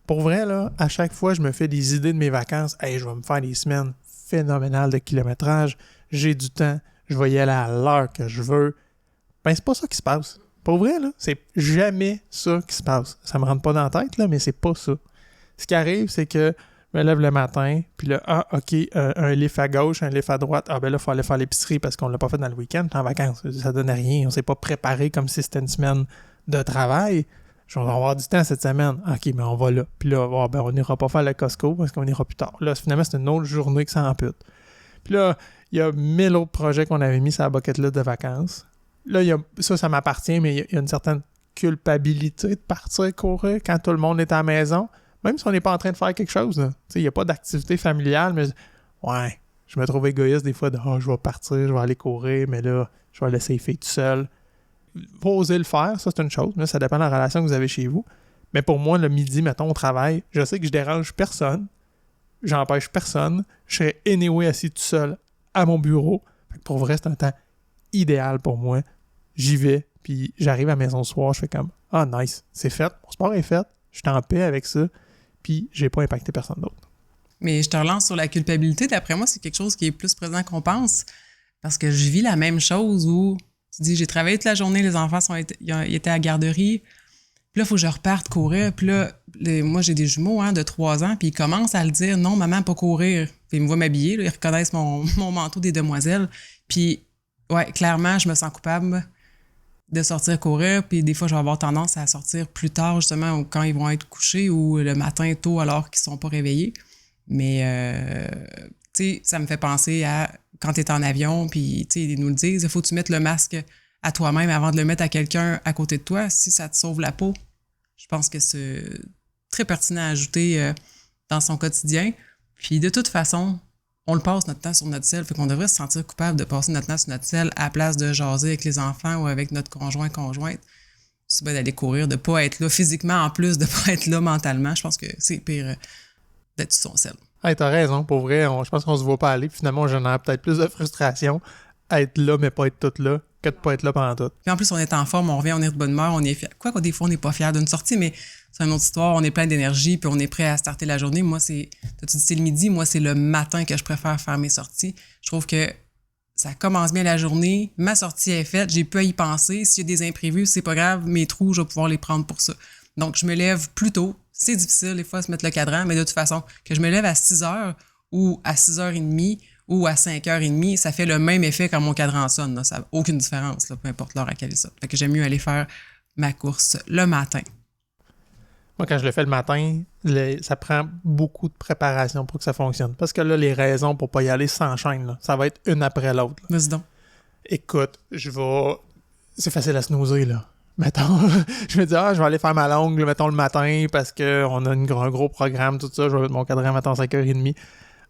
Pour vrai, là, à chaque fois, je me fais des idées de mes vacances. Hey, je vais me faire des semaines phénoménales de kilométrage. J'ai du temps. Je vais y aller à l'heure que je veux. Ben, c'est pas ça qui se passe. Pour vrai, là, c'est jamais ça qui se passe. Ça me rentre pas dans la tête, là, mais c'est pas ça. Ce qui arrive, c'est que je me lève le matin, puis là, OK, un lift à gauche, un lift à droite. Ah, ben là, il faut aller faire l'épicerie parce qu'on l'a pas fait dans le week-end. En vacances, ça donne rien. On s'est pas préparé comme si c'était une semaine de travail. Je vais avoir du temps cette semaine. OK, mais on va là. Puis là, on n'ira pas faire le Costco parce qu'on ira plus tard. Là, finalement, c'est une autre journée qui s'en ampute. Puis là, il y a 1000 autres projets qu'on avait mis sur la bucket list de vacances. Là, ça m'appartient, mais il y a une certaine culpabilité de partir courir quand tout le monde est à la maison. Même si on n'est pas en train de faire quelque chose. Il n'y a pas d'activité familiale, mais ouais, je me trouve égoïste des fois de je vais partir, je vais aller courir, mais là, je vais laisser les filles tout seul. Faut oser le faire, ça c'est une chose, mais ça dépend de la relation que vous avez chez vous. Mais pour moi, le midi, mettons, au travail, je sais que je dérange personne, j'empêche personne, je serais anyway assis tout seul à mon bureau. Fait que pour vrai, c'est un temps idéal pour moi. J'y vais, puis j'arrive à la maison le soir, je fais comme nice, c'est fait, mon sport est fait, je suis en paix avec ça, puis j'ai pas impacté personne d'autre. Mais je te relance sur la culpabilité. D'après moi, c'est quelque chose qui est plus présent qu'on pense. Parce que je vis la même chose où tu dis, j'ai travaillé toute la journée, les enfants ils étaient à la garderie. Puis là, il faut que je reparte courir. Puis là, moi, j'ai des jumeaux de 3 ans, puis ils commencent à le dire, non, maman, pas courir. Puis ils me voient m'habiller, là, ils reconnaissent mon manteau des demoiselles. Puis, ouais, clairement, je me sens coupable de sortir courir, puis des fois, je vais avoir tendance à sortir plus tard, justement, quand ils vont être couchés ou le matin tôt alors qu'ils sont pas réveillés. Mais, tu sais, ça me fait penser à quand tu es en avion, puis, tu sais, ils nous le disent, il faut que tu mettes le masque à toi-même avant de le mettre à quelqu'un à côté de toi, si ça te sauve la peau. Je pense que c'est très pertinent à ajouter dans son quotidien. Puis, de toute façon, on le passe notre temps sur notre cell, fait qu'on devrait se sentir coupable de passer notre temps sur notre cell à la place de jaser avec les enfants ou avec notre conjointe. C'est bien d'aller courir, de pas être là physiquement en plus, de pas être là mentalement. Je pense que c'est pire d'être sur son cell. Hey, t'as raison, pour vrai, je pense qu'on se voit pas aller, puis finalement, on génère peut-être plus de frustration à être là, mais pas être tout là, que de pas être là pendant tout. Puis en plus, on est en forme, on revient, on est de bonne humeur, on est fier. Quoi, des fois, on n'est pas fier d'une sortie, mais c'est une autre histoire, on est plein d'énergie, puis on est prêt à starter la journée. Moi, t'as-tu dit c'est le midi? Moi, c'est le matin que je préfère faire mes sorties. Je trouve que ça commence bien la journée, ma sortie est faite, j'ai pu y penser. S'il y a des imprévus, c'est pas grave, mes trous, je vais pouvoir les prendre pour ça. Donc, je me lève plus tôt. C'est difficile, des fois, de se mettre le cadran, mais de toute façon, que je me lève à 6h ou à 6h30 ou à 5h30, ça fait le même effet quand mon cadran sonne. Là. Ça n'a aucune différence, là, peu importe l'heure à laquelle il sonne. Fait que j'aime mieux aller faire ma course le matin. Moi, quand je le fais le matin, ça prend beaucoup de préparation pour que ça fonctionne. Parce que là, les raisons pour pas y aller s'enchaînent. Là. Ça va être une après l'autre. Là. Vas-y donc. Écoute, c'est facile à snoozer, là. Mettons, je me dis, je vais aller faire ma longue, mettons, le matin, parce qu'on a un gros programme, tout ça. Je vais mettre mon cadran, mettons, 5h30.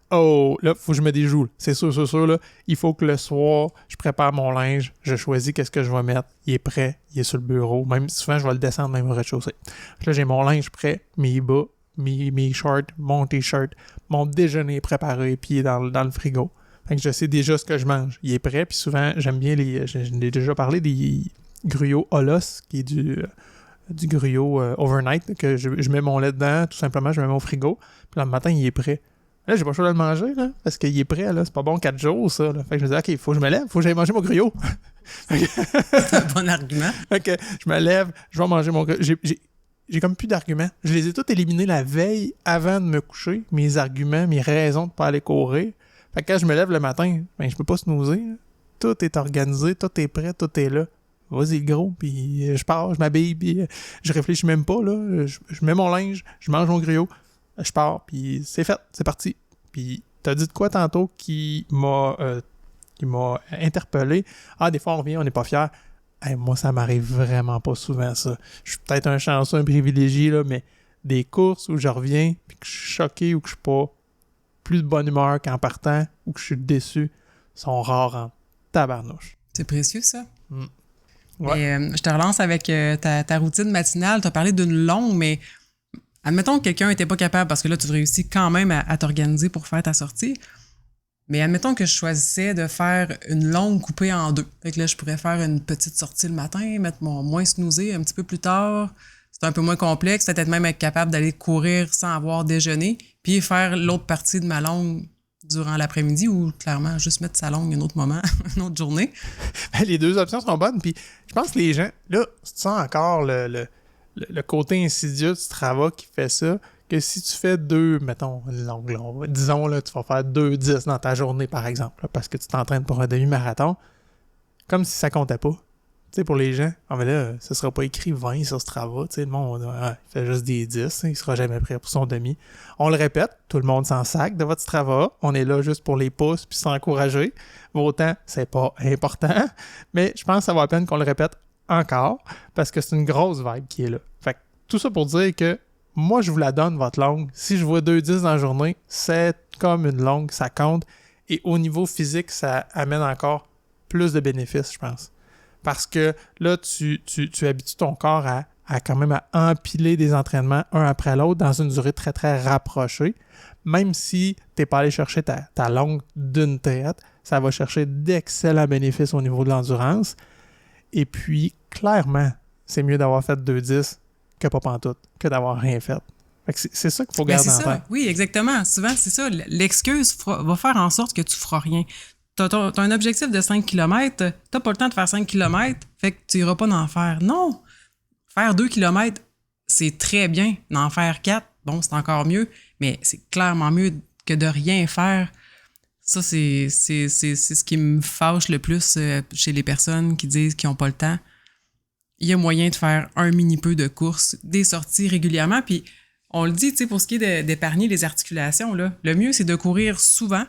Oh, là, faut que je me déjoue. C'est sûr, là. Il faut que le soir, je prépare mon linge, je choisis qu'est-ce que je vais mettre. Il est prêt, il est sur le bureau. Même souvent, je vais le descendre même au rez-de-chaussée. Là, j'ai mon linge prêt, mes bas, mes shorts, mon t-shirt, mon déjeuner préparé, puis il est dans le frigo. Fait que je sais déjà ce que je mange. Il est prêt, puis souvent, j'aime bien j'ai déjà parlé des gruyot Olos, qui est du gruyot overnight, que je mets mon lait dedans, tout simplement, je mets mon frigo, puis là, le matin, il est prêt. Là, j'ai pas le choix de le manger, là, parce qu'il est prêt, là. C'est pas bon 4 jours, ça, là. Fait que je me dis, OK, faut que je me lève, faut que j'aille manger mon gruyot. C'est un bon argument. Fait que je me lève, je vais manger mon gruyot. J'ai comme plus d'arguments. Je les ai tous éliminés la veille avant de me coucher, mes arguments, mes raisons de pas aller courir. Fait que quand je me lève le matin, ben, je peux pas snoozer, là. Tout est organisé, tout est prêt, tout est là. Vas-y, le gros, puis je pars, je m'habille, puis je réfléchis même pas, là. Je mets mon linge, je mange mon gruyot, je pars, puis c'est fait, c'est parti. Puis t'as dit de quoi tantôt qui m'a interpellé. Des fois, on revient, on n'est pas fiers. Hey, moi, ça m'arrive vraiment pas souvent, ça. Je suis peut-être un chanceux, un privilégié, là, mais des courses où je reviens, puis que je suis choqué ou que je suis pas plus de bonne humeur qu'en partant, ou que je suis déçu, sont rares en tabarnouche. C'est précieux, ça. Ouais. Et, je te relance avec ta routine matinale. Tu as parlé d'une longue, mais admettons que quelqu'un n'était pas capable, parce que là, tu réussis quand même à t'organiser pour faire ta sortie. Mais admettons que je choisissais de faire une longue coupée en 2. Fait que là, je pourrais faire une petite sortie le matin, mettre mon moins snoozer un petit peu plus tard. C'est un peu moins complexe. Peut-être même être capable d'aller courir sans avoir déjeuné, puis faire l'autre partie de ma longue durant l'après-midi ou clairement juste mettre sa longue un autre moment, une autre journée. Les deux options sont bonnes. Puis je pense que les gens, là, tu sens encore le côté insidieux du travail qui fait ça, que si tu fais mettons, longue, disons, là, tu vas faire 2-10 dans ta journée, par exemple, là, parce que tu t'entraînes pour un demi-marathon, comme si ça comptait pas. Tu sais, pour les gens, mais là, ça sera pas écrit 20 sur ce travail. Tu sais, le monde, il fait juste des 10, il sera jamais prêt pour son demi. On le répète, tout le monde s'en sac de votre travail. On est là juste pour les pouces puis s'encourager. Autant, c'est pas important, mais je pense que ça vaut la peine qu'on le répète encore, parce que c'est une grosse vibe qui est là. Fait que tout ça pour dire que moi, je vous la donne, votre longue. Si je vois 2-10 dans la journée, c'est comme une longue, ça compte. Et au niveau physique, ça amène encore plus de bénéfices, je pense. Parce que là, tu habitues ton corps à quand même à empiler des entraînements un après l'autre dans une durée très, très rapprochée. Même si tu n'es pas allé chercher ta longue d'une traite, ça va chercher d'excellents bénéfices au niveau de l'endurance. Et puis, clairement, c'est mieux d'avoir fait 2-10 que pas pantoute, que d'avoir rien fait. Fait que c'est ça qu'il faut garder en tête. Oui, exactement. Souvent, c'est ça. L'excuse va faire en sorte que tu feras rien. T'as un objectif de 5 km, t'as pas le temps de faire 5 km, fait que tu iras pas en faire. Non! Faire 2 km, c'est très bien. En faire 4, bon, c'est encore mieux, mais c'est clairement mieux que de rien faire. Ça, c'est ce qui me fâche le plus chez les personnes qui disent qu'ils n'ont pas le temps. Il y a moyen de faire un mini peu de course, des sorties régulièrement, puis on le dit, tu sais, pour ce qui est d'épargner les articulations, là, le mieux, c'est de courir souvent,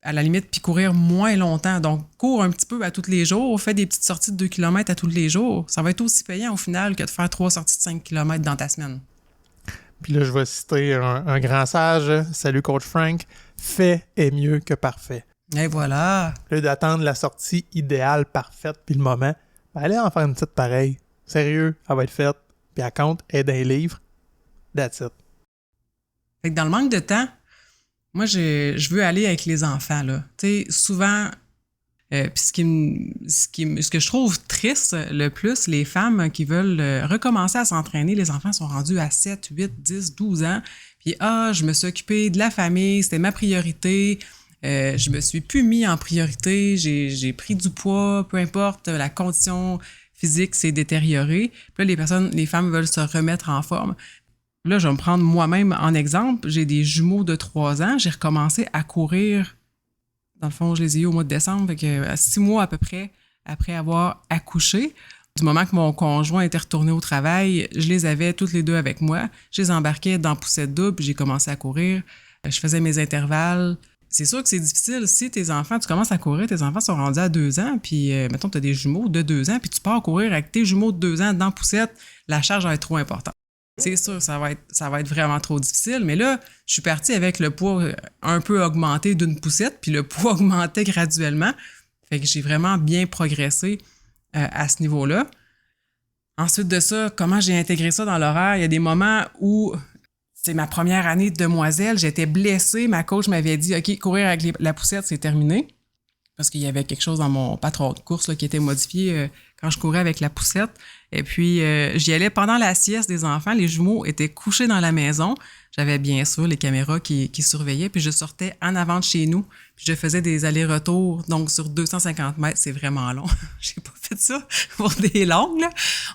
à la limite, puis courir moins longtemps. Donc, cours un petit peu à tous les jours, fais des petites sorties de 2 km à tous les jours. Ça va être aussi payant au final que de faire 3 sorties de 5 km dans ta semaine. Puis là, je vais citer un grand sage. Salut, Coach Frank. Fait est mieux que parfait. Et voilà. Là, d'attendre la sortie idéale, parfaite, puis le moment, allez en faire une petite pareille. Sérieux, elle va être faite. Puis elle compte, elle est dans les livres. That's it. Fait que dans le manque de temps, moi, je veux aller avec les enfants, là. Tu sais, souvent, puis ce que je trouve triste le plus, les femmes qui veulent recommencer à s'entraîner, les enfants sont rendus à 7, 8, 10, 12 ans, puis je me suis occupée de la famille, c'était ma priorité, je me suis plus mis en priorité, j'ai pris du poids, peu importe, la condition physique s'est détériorée, puis là, les femmes veulent se remettre en forme. Là, je vais me prendre moi-même en exemple. J'ai des jumeaux de 3 ans. J'ai recommencé à courir. Dans le fond, je les ai eu au mois de décembre. Fait que à 6 mois à peu près après avoir accouché. Du moment que mon conjoint était retourné au travail, je les avais toutes les deux avec moi. Je les embarquais dans poussette double. J'ai commencé à courir. Je faisais mes intervalles. C'est sûr que c'est difficile. Si tu commences à courir, tes enfants sont rendus à 2 ans, puis mettons, tu as des jumeaux de 2 ans, puis tu pars courir avec tes jumeaux de 2 ans dans poussette, la charge va être trop importante. C'est sûr, ça va être vraiment trop difficile. Mais là, je suis partie avec le poids un peu augmenté d'une poussette, puis le poids augmentait graduellement. Fait que j'ai vraiment bien progressé à ce niveau-là. Ensuite de ça, comment j'ai intégré ça dans l'horaire? Il y a des moments où, c'est ma première année de demoiselle, j'étais blessée. Ma coach m'avait dit, OK, courir avec la poussette, c'est terminé. Parce qu'il y avait quelque chose dans mon patron de course là, qui était modifié quand je courais avec la poussette. Et puis, j'y allais pendant la sieste des enfants. Les jumeaux étaient couchés dans la maison. J'avais bien sûr les caméras qui surveillaient. Puis, je sortais en avant de chez nous. Puis, je faisais des allers-retours. Donc, sur 250 mètres, c'est vraiment long. J'ai pas fait ça pour des longues, là.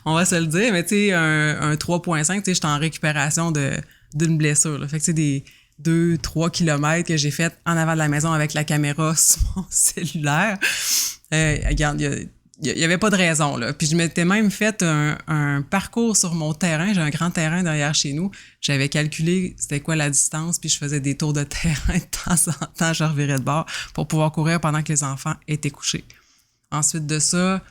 On va se le dire. Mais tu sais, un 3.5, tu sais, j'étais en récupération d'une blessure. Là. Fait que c'est des 2-3 kilomètres que j'ai fait en avant de la maison avec la caméra sur mon cellulaire. Regarde, il y avait pas de raison, là. Puis je m'étais même fait un parcours sur mon terrain. J'ai un grand terrain derrière chez nous. J'avais calculé c'était quoi la distance, puis je faisais des tours de terrain de temps en temps. Je revirais de bord pour pouvoir courir pendant que les enfants étaient couchés. Ensuite de ça,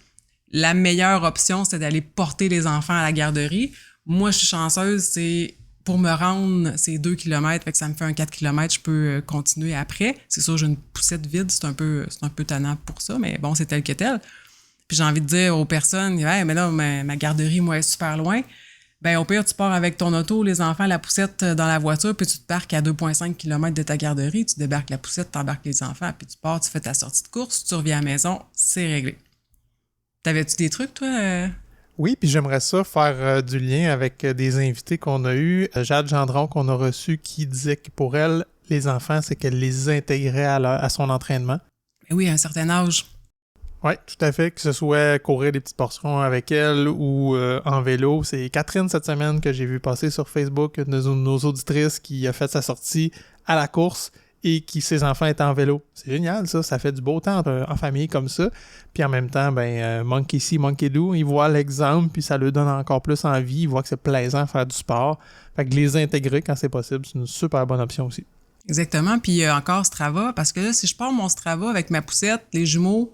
la meilleure option, c'était d'aller porter les enfants à la garderie. Moi, je suis chanceuse, c'est pour me rendre, c'est 2 km, fait que ça me fait un 4 km, je peux continuer après. C'est sûr, j'ai une poussette vide, c'est un peu tannant pour ça, mais bon, c'est tel que tel. Puis j'ai envie de dire aux personnes, hey, mais là, ma garderie, moi, est super loin. Ben au pire, tu pars avec ton auto, les enfants, la poussette dans la voiture, puis tu te parques à 2,5 km de ta garderie, tu débarques la poussette, t'embarques les enfants, puis tu pars, tu fais ta sortie de course, tu reviens à la maison, c'est réglé. T'avais-tu des trucs, toi? Oui, puis j'aimerais ça faire du lien avec des invités qu'on a eus. Jade Gendron qu'on a reçu qui disait que pour elle, les enfants, c'est qu'elle les intégrait à son entraînement. Mais oui, à un certain âge. Oui, tout à fait, que ce soit courir des petites portions avec elle ou en vélo. C'est Catherine cette semaine que j'ai vu passer sur Facebook, une de nos auditrices qui a fait sa sortie à la course et qui, ses enfants étaient en vélo. C'est génial, ça fait du beau temps en famille comme ça. Puis en même temps, monkey see, monkey do, ils voient l'exemple, puis ça leur donne encore plus envie, ils voient que c'est plaisant de faire du sport. Fait que les intégrer quand c'est possible, c'est une super bonne option aussi. Exactement, puis il y a encore Strava, parce que là, si je pars mon Strava avec ma poussette, les jumeaux,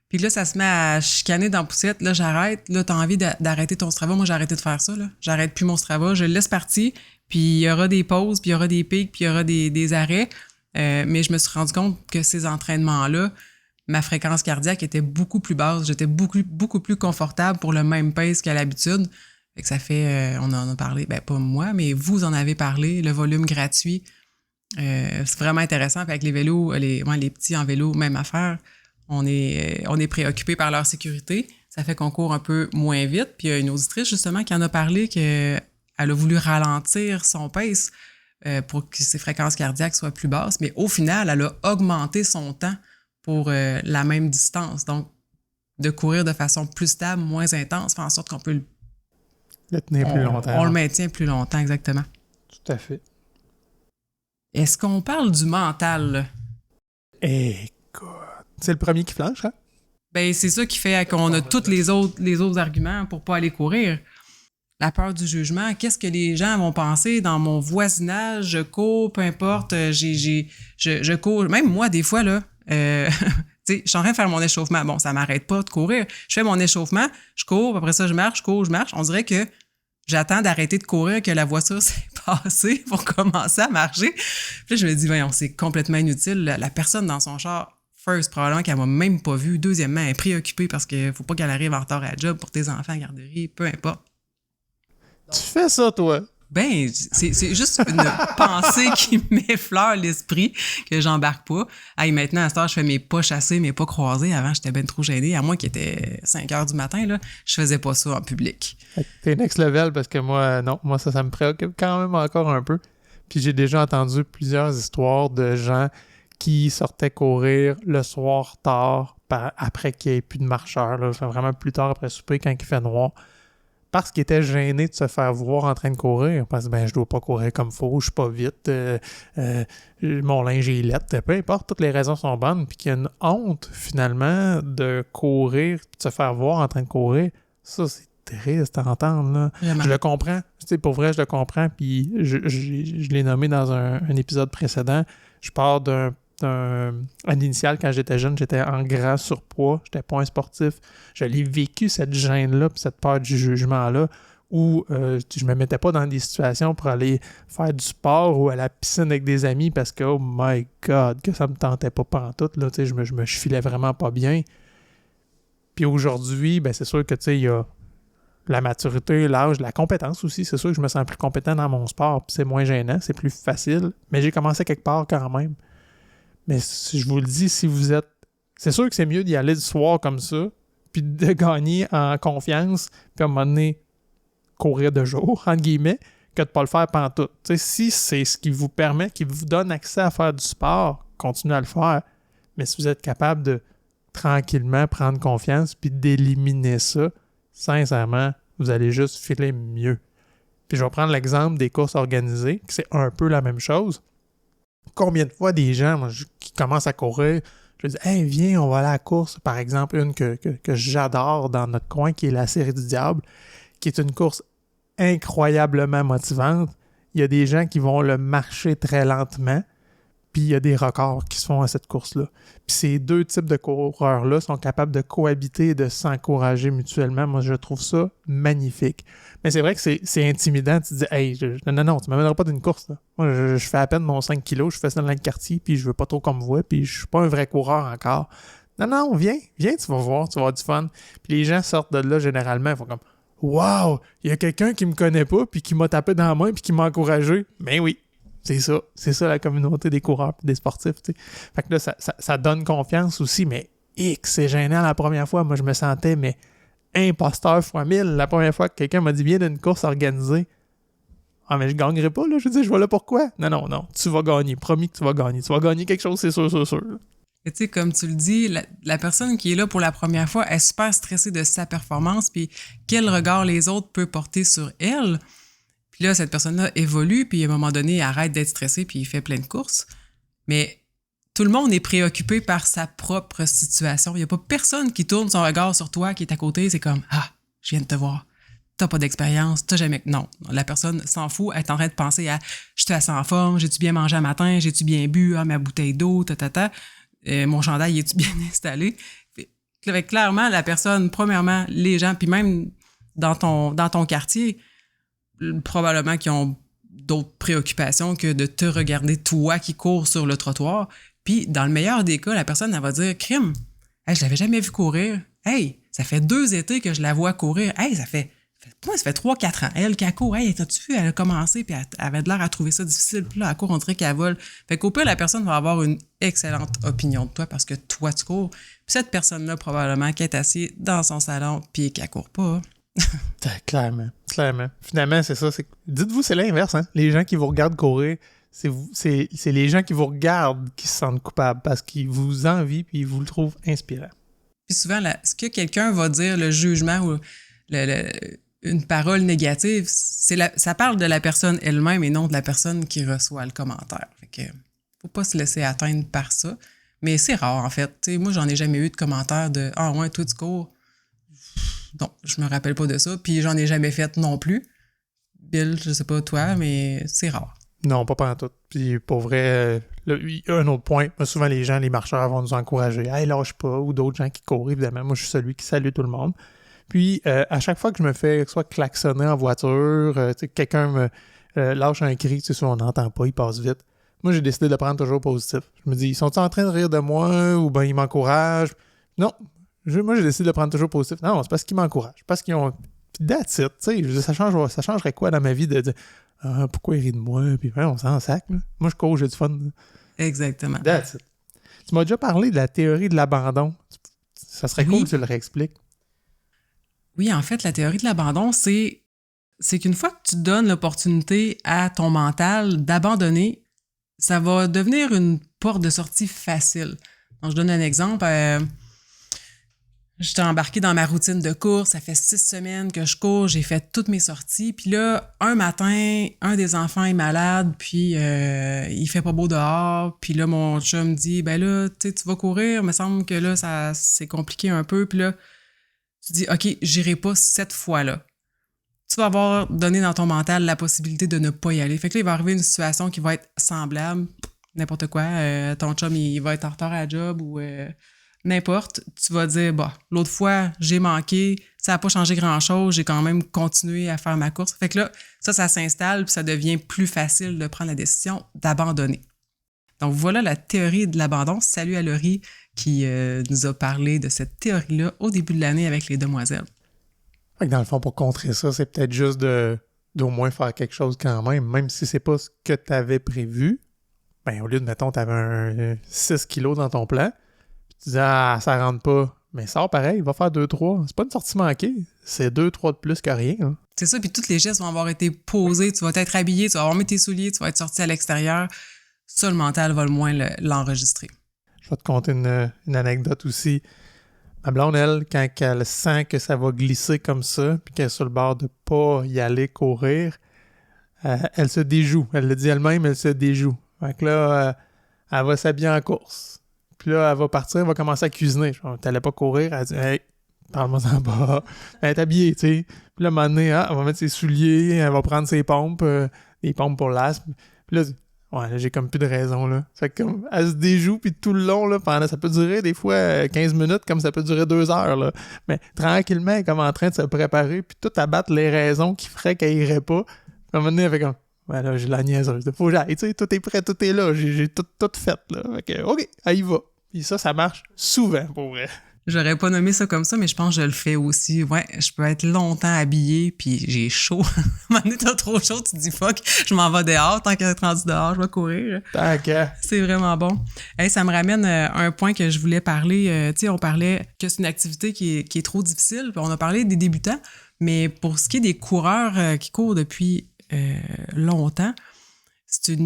puis là, ça se met à chicaner dans la poussette. Là, j'arrête. Là, t'as envie d'arrêter ton Strava. Moi, j'ai arrêté de faire ça. Là. J'arrête plus mon Strava. Je le laisse partir. Puis il y aura des pauses, puis il y aura des pics, puis il y aura des arrêts. Mais je me suis rendu compte que ces entraînements-là, ma fréquence cardiaque était beaucoup plus basse. J'étais beaucoup plus confortable pour le même pace qu'à l'habitude. Fait que ça fait... on en a parlé. Ben, pas moi, mais vous en avez parlé. Le volume gratuit. C'est vraiment intéressant. Fait avec les vélos, les petits en vélo, même affaire. On est préoccupé par leur sécurité. Ça fait qu'on court un peu moins vite. Puis il y a une auditrice, justement, qui en a parlé qu'elle a voulu ralentir son pace pour que ses fréquences cardiaques soient plus basses. Mais au final, elle a augmenté son temps pour la même distance. Donc, de courir de façon plus stable, moins intense, fait en sorte qu'on peut le tenir plus longtemps. On le maintient plus longtemps, exactement. Tout à fait. Est-ce qu'on parle du mental, là? Écoute, c'est le premier qui flanche, hein? Ben, c'est ça qui fait qu'on a tous les autres arguments pour pas aller courir. La peur du jugement. Qu'est-ce que les gens vont penser dans mon voisinage? Je cours, peu importe. Je cours. Même moi, des fois, là, tu sais, je suis en train de faire mon échauffement. Bon, ça m'arrête pas de courir. Je fais mon échauffement, je cours, après ça, je marche. On dirait que j'attends d'arrêter de courir, que la voiture s'est passée pour commencer à marcher. Puis là, je me dis, voyons, c'est complètement inutile. La personne dans son char, first, probablement qu'elle m'a même pas vu. Deuxièmement, elle est préoccupée parce qu'il faut pas qu'elle arrive en retard à la job pour tes enfants à la garderie, peu importe. Tu fais ça, toi? Ben, c'est juste une pensée qui m'effleure l'esprit que j'embarque pas. Hey, maintenant, à cette heure, je fais mes pas chassés, mes pas croisés. Avant, j'étais ben trop gênée. À moi qui était 5 heures du matin, là, je faisais pas ça en public. T'es next level parce que moi, non. Moi, ça me préoccupe quand même encore un peu. Puis j'ai déjà entendu plusieurs histoires de gens qui sortaient courir le soir tard, après qu'il n'y ait plus de marcheurs. Là. Enfin, vraiment plus tard après souper quand il fait noir. Parce qu'ils étaient gênés de se faire voir en train de courir. Parce que je dois pas courir comme il faut, je suis pas vite, mon linge est lettre, peu importe, toutes les raisons sont bonnes. Puis qu'il y a une honte, finalement, de courir, de se faire voir en train de courir. Ça, c'est triste à entendre. Là. Je le comprends. Tu sais, pour vrai, je le comprends. Puis je l'ai nommé dans un épisode précédent. Je pars à l'initial, quand j'étais jeune, j'étais en grand surpoids, j'étais pas un sportif. Je l'ai vécu, cette gêne-là, puis cette peur du jugement-là, où je me mettais pas dans des situations pour aller faire du sport ou à la piscine avec des amis parce que, oh my God, que ça me tentait pas pantoute, là, tu sais, je me filais vraiment pas bien. Puis aujourd'hui, ben c'est sûr que, tu sais, il y a la maturité, l'âge, la compétence aussi. C'est sûr que je me sens plus compétent dans mon sport, puis c'est moins gênant, c'est plus facile. Mais j'ai commencé quelque part quand même. Mais si je vous le dis, si vous êtes... C'est sûr que c'est mieux d'y aller le soir comme ça, puis de gagner en confiance, puis à un moment donné, courir de jour, entre guillemets, que de ne pas le faire pantoute. Tu sais, si c'est ce qui vous permet, qui vous donne accès à faire du sport, continuez à le faire. Mais si vous êtes capable de tranquillement prendre confiance puis d'éliminer ça, sincèrement, vous allez juste filer mieux. Puis je vais prendre l'exemple des courses organisées, que c'est un peu la même chose. Combien de fois des gens qui commencent à courir, je dis « Hey, viens, on va aller à la course. » Par exemple, une que j'adore dans notre coin, qui est la Série du Diable, qui est une course incroyablement motivante. Il y a des gens qui vont le marcher très lentement, Puis il y a des records qui se font à cette course-là. Puis ces deux types de coureurs-là sont capables de cohabiter et de s'encourager mutuellement. Moi, je trouve ça magnifique. Mais c'est vrai que c'est intimidant. Tu te dis, hey, non, tu m'amèneras pas d'une course. Là. Moi, je fais à peine mon 5 kilos, je fais ça dans le quartier, puis je veux pas trop qu'on me voit, puis je suis pas un vrai coureur encore. Non, viens, tu vas voir, tu vas avoir du fun. Puis les gens sortent de là, généralement, ils font comme, wow, il y a quelqu'un qui me connaît pas, puis qui m'a tapé dans la main, puis qui m'a encouragé. Ben oui. C'est ça la communauté des coureurs et des sportifs, tu sais. Fait que là, ça donne confiance aussi, mais c'est gênant la première fois. Moi, je me sentais, mais imposteur fois 1000 la première fois que quelqu'un m'a dit « Viens d'une course organisée ». Ah, mais je gagnerai pas, là. Je veux dire, je vois là pourquoi. Non, tu vas gagner. Promis que tu vas gagner. Tu vas gagner quelque chose, c'est sûr. Et tu sais, comme tu le dis, la personne qui est là pour la première fois est super stressée de sa performance, puis quel regard les autres peuvent porter sur elle. Puis là, cette personne-là évolue, puis à un moment donné, elle arrête d'être stressée, puis il fait plein de courses. Mais tout le monde est préoccupé par sa propre situation. Il n'y a pas personne qui tourne son regard sur toi, qui est à côté. C'est comme « Ah, je viens de te voir. T'as pas d'expérience. T'as jamais... » Non, la personne s'en fout. Elle est en train de penser à « Je suis assez en forme. J'ai-tu bien mangé un matin? J'ai-tu bien bu? Ah, ma bouteille d'eau, mon chandail, est-tu bien installé? » Fait, clairement, la personne, premièrement, les gens, puis même dans ton quartier, probablement qu'ils ont d'autres préoccupations que de te regarder toi qui cours sur le trottoir. Puis, dans le meilleur des cas, la personne, elle va dire « Crime, hey, je l'avais jamais vu courir. Hey, ça fait 2 étés que je la vois courir. Hey, ça fait 3-4 ans. Elle qui a couru. Hey, t'as-tu vu, elle a commencé, puis elle avait de l'air à trouver ça difficile. Puis là, elle court, on dirait qu'elle vole. » Fait qu'au pire, la personne va avoir une excellente opinion de toi parce que toi, tu cours. Puis cette personne-là, probablement, qui est assise dans son salon, puis qui ne court pas. Clairement. Finalement, c'est ça. Dites-vous, c'est l'inverse. Hein? Les gens qui vous regardent courir, c'est les gens qui vous regardent qui se sentent coupables parce qu'ils vous envient puis ils vous le trouvent inspirant. Puis souvent, ce que quelqu'un va dire, le jugement ou une parole négative, ça parle de la personne elle-même et non de la personne qui reçoit le commentaire. Fait que faut pas se laisser atteindre par ça. Mais c'est rare, en fait. T'sais, moi, j'en ai jamais eu de commentaire de « Ah ouais, toi, tu cours. » Non, je me rappelle pas de ça. Puis j'en ai jamais fait non plus. Bill, je sais pas toi, mais c'est rare. Non, pas pendant tout. Puis pour vrai, un autre point, souvent les gens, les marcheurs vont nous encourager. « Hey, lâche pas » ou d'autres gens qui courent, évidemment. Moi, je suis celui qui salue tout le monde. Puis à chaque fois que je me fais soit klaxonner en voiture, quelqu'un me lâche un cri, tu sais, on n'entend pas, il passe vite. Moi, j'ai décidé de le prendre toujours positif. Je me dis, ils sont en train de rire de moi ou bien ils m'encouragent? Non. Moi, j'ai décidé de le prendre toujours positif. Non, c'est parce qu'ils m'encouragent. Parce qu'ils ont... Puis that's it, tu sais. Je veux dire, ça changerait quoi dans ma vie de dire « Ah, pourquoi ils rient de moi? » Puis on s'en sac, là. Moi, je cours, j'ai du fun. Là. Exactement. That's it. Tu m'as déjà parlé de la théorie de l'abandon. Ça serait cool que tu le réexpliques. Oui, en fait, la théorie de l'abandon, c'est qu'une fois que tu donnes l'opportunité à ton mental d'abandonner, ça va devenir une porte de sortie facile. Donc, je donne un exemple. J'étais embarquée dans ma routine de course. Ça fait 6 semaines que je cours. J'ai fait toutes mes sorties. Puis là, un matin, un des enfants est malade. Puis il fait pas beau dehors. Puis là, mon chum me dit « Ben là, tu vas courir. Il me semble que là, c'est compliqué un peu. » Puis là, tu dis « OK, j'irai pas cette fois-là. » Tu vas avoir donné dans ton mental la possibilité de ne pas y aller. Fait que là, il va arriver une situation qui va être semblable. N'importe quoi. Ton chum, il va être en retard à la job ou... n'importe, tu vas dire, bah, l'autre fois, j'ai manqué, ça n'a pas changé grand-chose, j'ai quand même continué à faire ma course. Fait que là, ça s'installe, puis ça devient plus facile de prendre la décision d'abandonner. Donc voilà la théorie de l'abandon. Salut à Laurie qui nous a parlé de cette théorie-là au début de l'année avec les demoiselles. Fait que dans le fond, pour contrer ça, c'est peut-être juste d'au moins faire quelque chose quand même si c'est pas ce que tu avais prévu. Ben, au lieu de, mettons, tu avais un 6 kilos dans ton plan, tu dis « Ah, ça rentre pas. » Mais sors pareil, va faire 2-3. C'est pas une sortie manquée. C'est 2-3 de plus que rien. Hein. C'est ça, puis tous les gestes vont avoir été posés. Tu vas t'être habillé, tu vas avoir mis tes souliers, tu vas être sorti à l'extérieur. Ça, le mental va le moins l'enregistrer. Je vais te conter une anecdote aussi. Ma blonde, elle, quand elle sent que ça va glisser comme ça, puis qu'elle est sur le bord de pas y aller courir, elle se déjoue. Elle le dit elle-même, elle se déjoue. Fait que là, elle va s'habiller en course. Puis là, elle va partir, elle va commencer à cuisiner. T'allais pas courir, elle dit « Hey, parle-moi en bas. » Elle est habillée, tu sais. Puis là, à un moment donné, elle va mettre ses souliers, elle va prendre ses pompes, des pompes pour l'asthme. Puis là, Ouais, là, j'ai comme plus de raison, là. Fait que comme, elle se déjoue, puis tout le long, là, ça peut durer des fois 15 minutes, comme ça peut durer 2 heures, là. Mais tranquillement, elle est comme en train de se préparer, puis tout abattre les raisons qui feraient qu'elle irait pas. Puis à un moment donné, elle fait comme, ouais, là, j'ai la niaiseuse. Faut que j'aille, tu sais, tout est prêt, tout est là. J'ai tout fait, là. Fait que, OK, elle y va. Puis ça marche souvent, pour vrai. J'aurais pas nommé ça comme ça, mais je pense que je le fais aussi. Ouais, je peux être longtemps habillée, puis j'ai chaud. À un moment donné, t'as trop chaud, tu te dis fuck, je m'en vais dehors. Tant qu'être rendu dehors, je vais courir. T'inquiète. C'est vraiment bon. Hey, ça me ramène à un point que je voulais parler. Tu sais, on parlait que c'est une activité qui est trop difficile. Puis on a parlé des débutants, mais pour ce qui est des coureurs qui courent depuis longtemps, c'est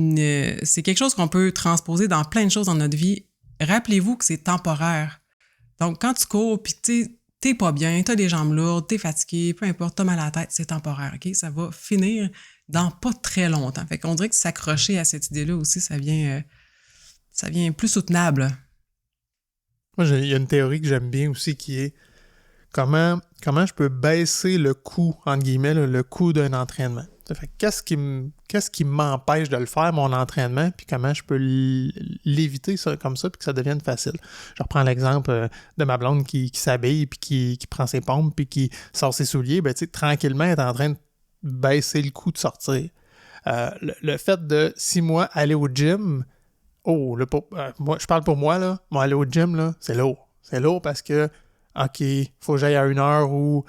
quelque chose qu'on peut transposer dans plein de choses dans notre vie. Rappelez-vous que c'est temporaire. Donc, quand tu cours, puis t'es pas bien, t'as des jambes lourdes, t'es fatigué, peu importe, t'as mal à la tête, c'est temporaire, OK? Ça va finir dans pas très longtemps. Fait qu'on dirait que s'accrocher à cette idée-là aussi, ça vient plus soutenable. Moi, il y a une théorie que j'aime bien aussi qui est comment je peux baisser le coût, entre guillemets, là, le coût d'un entraînement. Ça fait qu'est-ce qui m'empêche de le faire, mon entraînement, puis comment je peux l'éviter ça, comme ça, puis que ça devienne facile. Je reprends l'exemple de ma blonde qui s'habille, puis qui prend ses pompes, puis qui sort ses souliers. Ben, tu sais, tranquillement, elle est en train de baisser le coût de sortir. Le fait de, 6 mois, aller au gym, moi, je parle pour moi, là, moi, aller au gym, là, c'est lourd. C'est lourd parce que, OK, faut que j'aille à une heure où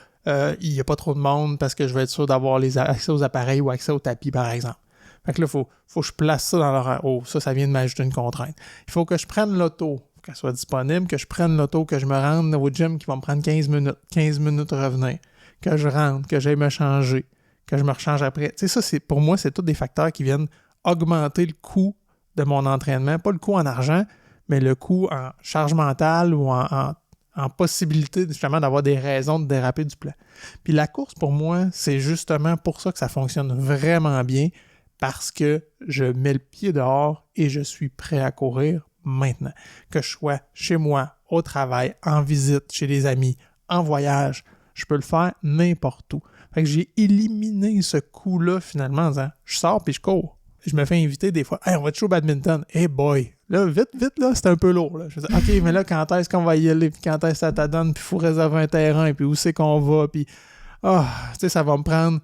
il n'y a pas trop de monde parce que je vais être sûr d'avoir accès aux appareils ou accès au tapis, par exemple. Fait que là, faut que je place ça dans l'horaire. Oh, ça vient de m'ajouter une contrainte. Il faut que je prenne l'auto, qu'elle soit disponible, que je prenne l'auto, que je me rende au gym qui va me prendre 15 minutes revenir, que je rentre, que j'aille me changer, que je me rechange après. Tu sais, ça, pour moi, c'est tous des facteurs qui viennent augmenter le coût de mon entraînement. Pas le coût en argent, mais le coût en charge mentale ou en possibilité justement d'avoir des raisons de déraper du plan. Puis la course, pour moi, c'est justement pour ça que ça fonctionne vraiment bien, parce que je mets le pied dehors et je suis prêt à courir maintenant. Que je sois chez moi, au travail, en visite, chez des amis, en voyage, je peux le faire n'importe où. Fait que j'ai éliminé ce coup-là finalement en disant, je sors puis je cours. Je me fais inviter des fois, hey, on va te jouer au badminton. Hey boy! Là, vite, là, c'est un peu lourd. Là. Je dis, OK, mais là, quand est-ce qu'on va y aller? Puis quand est-ce que ça t'adonne? Puis il faut réserver un terrain. Puis où c'est qu'on va? Puis, tu sais, ça va me prendre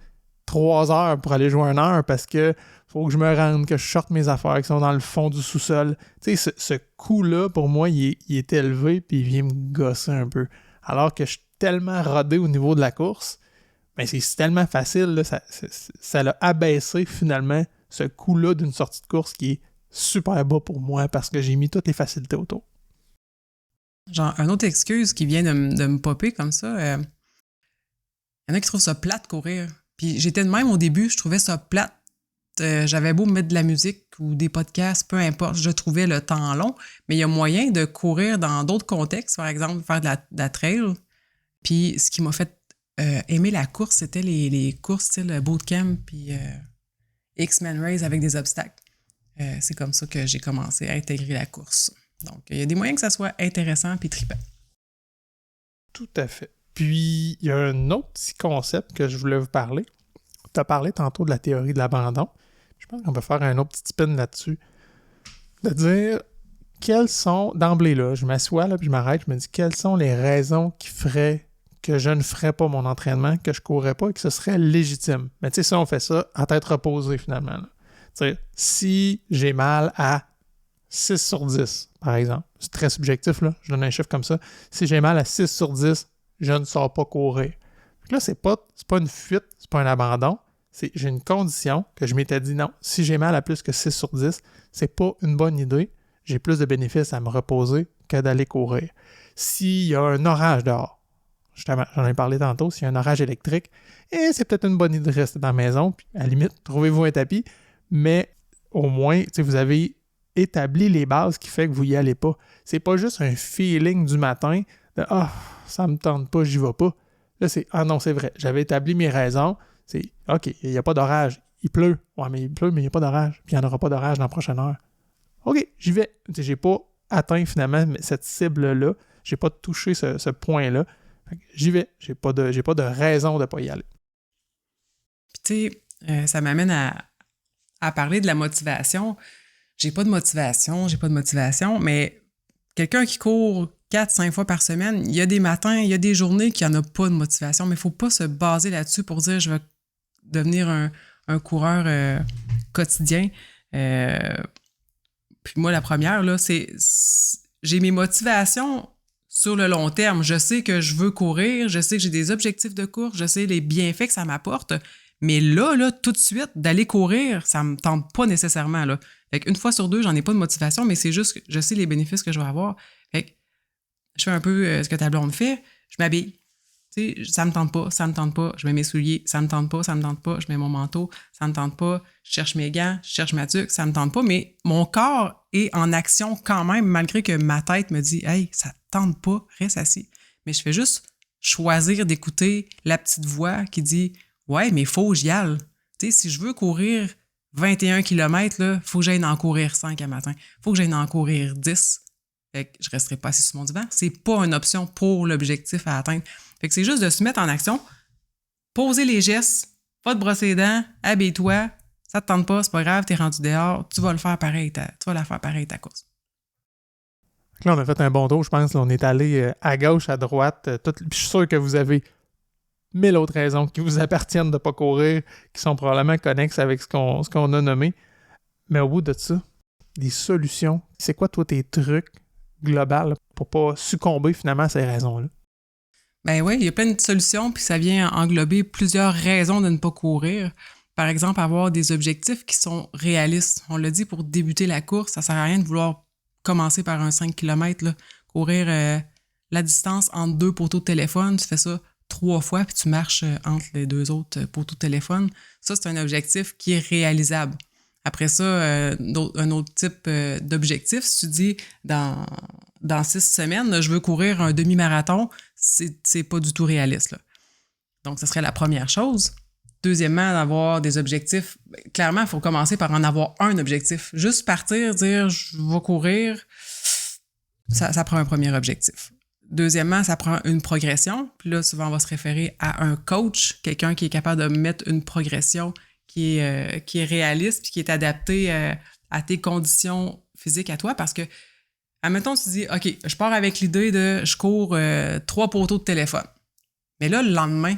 3 heures pour aller jouer 1 heure parce que faut que je me rende, que je sorte mes affaires qui sont dans le fond du sous-sol. Tu sais, ce coût-là, pour moi, il est élevé puis il vient me gosser un peu. Alors que je suis tellement rodé au niveau de la course, mais c'est tellement facile, là, ça l'a abaissé finalement ce coût-là d'une sortie de course qui est super bas pour moi parce que j'ai mis toutes les facilités autour. Genre, une autre excuse qui vient de me popper comme ça, il y en a qui trouvent ça plate courir. Puis j'étais de même au début, je trouvais ça plate. J'avais beau mettre de la musique ou des podcasts, peu importe, je trouvais le temps long, mais il y a moyen de courir dans d'autres contextes, par exemple, faire de la trail. Puis ce qui m'a fait aimer la course, c'était les courses style bootcamp puis X-Men Race avec des obstacles. C'est comme ça que j'ai commencé à intégrer la course. Donc, il y a des moyens que ça soit intéressant puis trippant. Tout à fait. Puis, il y a un autre petit concept que je voulais vous parler. Tu as parlé tantôt de la théorie de l'abandon. Je pense qu'on peut faire un autre petit spin là-dessus. De dire, quelles sont, d'emblée là, je m'assois là puis je m'arrête, je me dis, quelles sont les raisons qui feraient que je ne ferais pas mon entraînement, que je ne courrais pas et que ce serait légitime. Mais tu sais, ça, on fait ça à tête reposée finalement. Là. Si j'ai mal à 6 sur 10, par exemple, c'est très subjectif, là, je donne un chiffre comme ça. Si j'ai mal à 6 sur 10, je ne sors pas courir. Donc là, c'est pas une fuite, c'est pas un abandon. J'ai une condition que je m'étais dit non. Si j'ai mal à plus que 6 sur 10, c'est pas une bonne idée. J'ai plus de bénéfices à me reposer que d'aller courir. S'il y a un orage dehors, justement, j'en ai parlé tantôt, s'il y a un orage électrique, c'est peut-être une bonne idée de rester dans la maison, puis à la limite, trouvez-vous un tapis, mais au moins, vous avez établi les bases qui fait que vous n'y allez pas. C'est pas juste un feeling du matin de « ça me tente pas, j'y vais pas ». Là, c'est « non, c'est vrai, j'avais établi mes raisons, c'est « OK, il n'y a pas d'orage, il pleut. Ouais, mais il pleut, mais il n'y a pas d'orage, puis il n'y en aura pas d'orage dans la prochaine heure. OK, j'y vais. » J'ai pas atteint finalement cette cible-là, j'ai pas touché ce point-là. J'y vais. J'ai pas de raison de ne pas y aller. Puis tu sais, ça m'amène à parler de la motivation. j'ai pas de motivation, mais quelqu'un qui court 4-5 fois par semaine, il y a des matins, il y a des journées qui n'en a pas de motivation, mais il faut pas se baser là-dessus pour dire je vais devenir un coureur quotidien. Puis moi, la première, là, j'ai mes motivations sur le long terme. Je sais que je veux courir, je sais que j'ai des objectifs de course, je sais les bienfaits que ça m'apporte, mais là, tout de suite, d'aller courir, ça me tente pas nécessairement, là. Fait qu'une fois sur deux, j'en ai pas de motivation, mais c'est juste que je sais les bénéfices que je vais avoir. Fait que je fais un peu ce que ta blonde fait, je m'habille. Tu sais, ça me tente pas, je mets mes souliers, ça me tente pas, je mets mon manteau, ça me tente pas, je cherche mes gants, je cherche ma tuque, ça me tente pas, mais mon corps est en action quand même, malgré que ma tête me dit « Hey, ça te tente pas, reste assis ». Mais je fais juste choisir d'écouter la petite voix qui dit « Ouais, mais faut que j'y aille. » Tu sais, si je veux courir 21 km, là, faut que j'aille en courir 5 à matin, faut que j'aille en courir 10. Fait que je resterai pas assis sur mon divan. C'est pas une option pour l'objectif à atteindre. Fait que c'est juste de se mettre en action, poser les gestes, pas te brosser les dents, habille-toi, ça te tente pas, c'est pas grave, t'es rendu dehors, tu vas la faire pareil ta course. Là, on a fait un bon tour, je pense. Là, on est allé à gauche, à droite. Je suis sûr que vous avez 1000 autres raisons qui vous appartiennent de ne pas courir, qui sont probablement connexes avec ce qu'on a nommé. Mais au bout de ça, des solutions. C'est quoi, toi, tes trucs globaux pour pas succomber finalement à ces raisons-là? Ben oui, il y a plein de solutions, puis ça vient englober plusieurs raisons de ne pas courir. Par exemple, avoir des objectifs qui sont réalistes. On l'a dit, pour débuter la course, ça sert à rien de vouloir commencer par un 5 km, là. Courir la distance entre 2 poteaux de téléphone, tu fais ça 3 fois, puis tu marches entre les 2 autres poteaux de téléphone. Ça, c'est un objectif qui est réalisable. Après ça, un autre type d'objectif, si tu dis dans 6 semaines, là, je veux courir un demi-marathon, c'est pas du tout réaliste, là. Donc, ce serait la première chose. Deuxièmement, d'avoir des objectifs. Clairement, il faut commencer par en avoir un objectif. Juste partir, dire je vais courir, ça prend un premier objectif. Deuxièmement, ça prend une progression. Puis là, souvent, on va se référer à un coach, quelqu'un qui est capable de mettre une progression qui est réaliste puis qui est adaptée à tes conditions physiques à toi. Parce que, admettons, tu dis, OK, je pars avec l'idée de je cours 3 poteaux de téléphone. Mais là, le lendemain,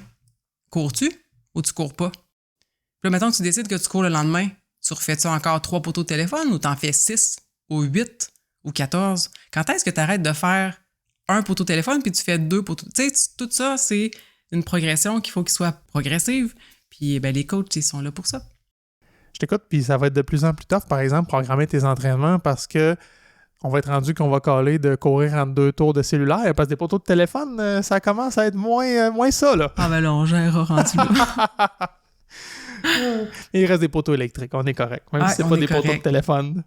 cours-tu ou tu cours pas? Puis là, mettons que tu décides que tu cours le lendemain, tu refais-tu encore 3 poteaux de téléphone ou t'en fais 6 ou 8 ou 14? Quand est-ce que tu arrêtes de faire un poteau de téléphone puis tu fais 2 poteaux? Tu sais, tout ça, c'est une progression qu'il faut qu'il soit progressive. Puis ben, les coachs, ils sont là pour ça. Je t'écoute, puis ça va être de plus en plus tough, par exemple, programmer tes entraînements parce que on va être rendu qu'on va caler de courir en 2 tours de cellulaire parce que des poteaux de téléphone, ça commence à être moins ça, là. Ah ben là, on gère rendu là. Il reste des poteaux électriques, on est correct. Même si c'est pas des poteaux de téléphone.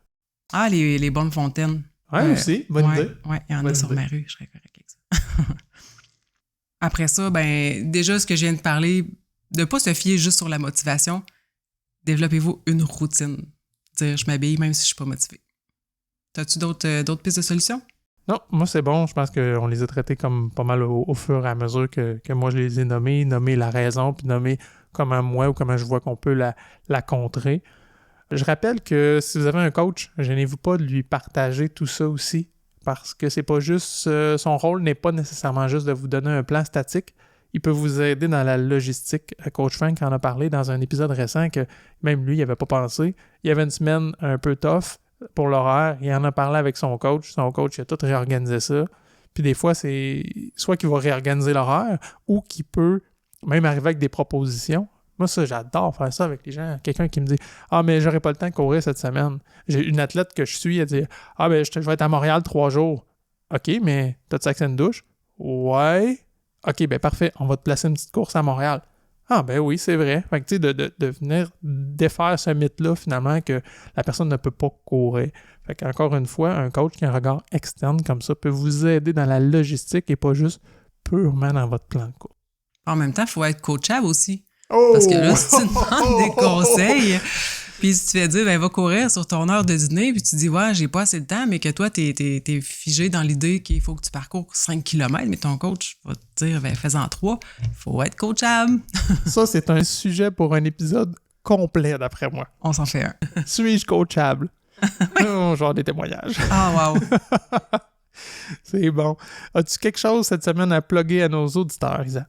Ah, les bonnes fontaines. Ouais, aussi, bonne idée. Ouais, il y en a sur ma rue, je serais correct avec ça. Après ça, ben déjà, ce que je viens de parler, de ne pas se fier juste sur la motivation, développez-vous une routine. Dire, je m'habille même si je ne suis pas motivée. As-tu d'autres pistes de solutions? Non, moi c'est bon. Je pense qu'on les a traités comme pas mal au fur et à mesure que moi je les ai nommés la raison, puis nommer comment moi ou comment je vois qu'on peut la contrer. Je rappelle que si vous avez un coach, gênez-vous pas de lui partager tout ça aussi, parce que c'est pas juste son rôle n'est pas nécessairement juste de vous donner un plan statique. Il peut vous aider dans la logistique. Coach Frank en a parlé dans un épisode récent que même lui, il n'avait pas pensé. Il y avait une semaine un peu tough pour l'horaire. Il en a parlé avec son coach. Son coach, il a tout réorganisé ça. Puis des fois, c'est soit qu'il va réorganiser l'horaire ou qu'il peut même arriver avec des propositions. Moi, ça, j'adore faire ça avec les gens. Quelqu'un qui me dit « Ah, mais j'aurai pas le temps de courir cette semaine. » J'ai une athlète que je suis, elle dit « Ah, ben je vais être à Montréal 3 jours. » « OK, mais t'as-tu accès à une douche? » « Ouais. » « OK, ben parfait, on va te placer une petite course à Montréal. » « Ah ben oui, c'est vrai. » Fait que tu sais, de venir défaire ce mythe-là, finalement, que la personne ne peut pas courir. Fait qu'encore une fois, un coach qui a un regard externe comme ça peut vous aider dans la logistique et pas juste purement dans votre plan de course. En même temps, il faut être coachable aussi. Oh! Parce que là, si tu demandes des conseils, puis si tu fais dire, ben va courir sur ton heure de dîner, puis tu dis, ouais, j'ai pas assez de temps, mais que toi, t'es figé dans l'idée qu'il faut que tu parcours 5 km, mais ton coach va te dire, ben fais-en 3. Il faut être coachable. Ça, c'est un sujet pour un épisode complet, d'après moi. On s'en fait un. Suis-je coachable? Genre des témoignages. Ah, wow. C'est bon. As-tu quelque chose cette semaine à plugger à nos auditeurs, Isa?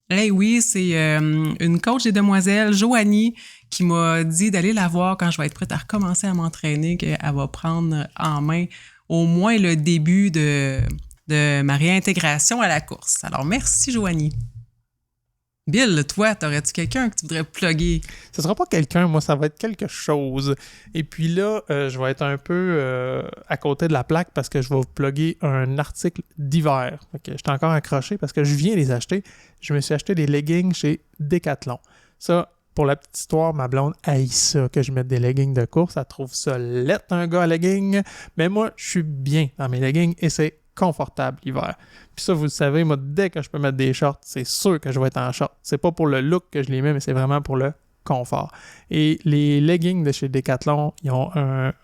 Hey, oui, c'est une coach des demoiselles, Joanie, qui m'a dit d'aller la voir quand je vais être prête à recommencer à m'entraîner, qu'elle va prendre en main au moins le début de ma réintégration à la course. Alors, merci, Joanie. Bill, toi, t'aurais-tu quelqu'un que tu voudrais plugger? Ce sera pas quelqu'un, moi, ça va être quelque chose. Et puis là, je vais être un peu à côté de la plaque parce que je vais vous plugger un article d'hiver. Okay, j'étais encore accroché parce que je viens les acheter. Je me suis acheté des leggings chez Decathlon. Ça, pour la petite histoire, ma blonde haït ça, que je mette des leggings de course. Elle trouve ça laid, un gars à leggings. Mais moi, je suis bien dans mes leggings et c'est confortable l'hiver. Puis ça, vous le savez, moi, dès que je peux mettre des shorts, c'est sûr que je vais être en short. C'est pas pour le look que je les mets, mais c'est vraiment pour le confort. Et les leggings de chez Decathlon, ils ont un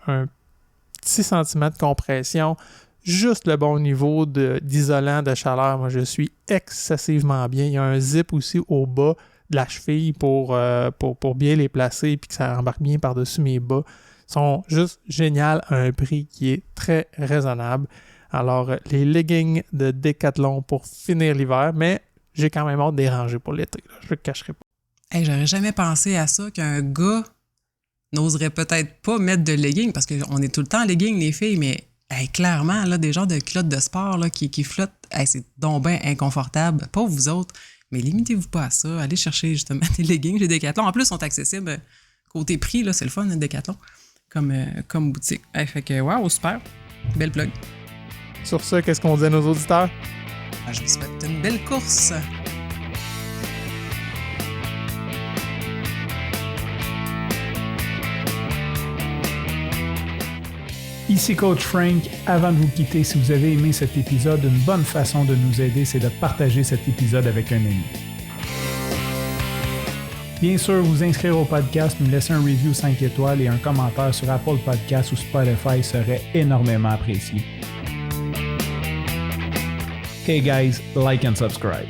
petit sentiment de compression, juste le bon niveau d'isolant de chaleur. Moi, je suis excessivement bien. Il y a un zip aussi au bas de la cheville pour bien les placer puis que ça embarque bien par-dessus mes bas. Ils sont juste géniaux à un prix qui est très raisonnable. Alors, les leggings de Decathlon pour finir l'hiver, mais j'ai quand même hâte de les ranger pour l'été. Là. Je ne le cacherai pas. Hey, j'aurais jamais pensé à ça, qu'un gars n'oserait peut-être pas mettre de leggings, parce qu'on est tout le temps en leggings, les filles, mais hey, clairement, là, des genres de culottes de sport là, qui flottent, hey, c'est donc bien inconfortable. Pas vous autres, mais limitez-vous pas à ça. Allez chercher justement des leggings chez Decathlon. En plus, ils sont accessibles. Côté prix, là, c'est le fun, Decathlon, comme boutique. Hey, fait que, wow, super. Belle plug. Sur ce, qu'est-ce qu'on dit à nos auditeurs? Je vous souhaite une belle course. Ici Coach Frank. Avant de vous quitter, si vous avez aimé cet épisode, une bonne façon de nous aider, c'est de partager cet épisode avec un ami. Bien sûr, vous inscrire au podcast, nous laisser un review 5 étoiles et un commentaire sur Apple Podcasts ou Spotify serait énormément apprécié. Okay guys, like and subscribe.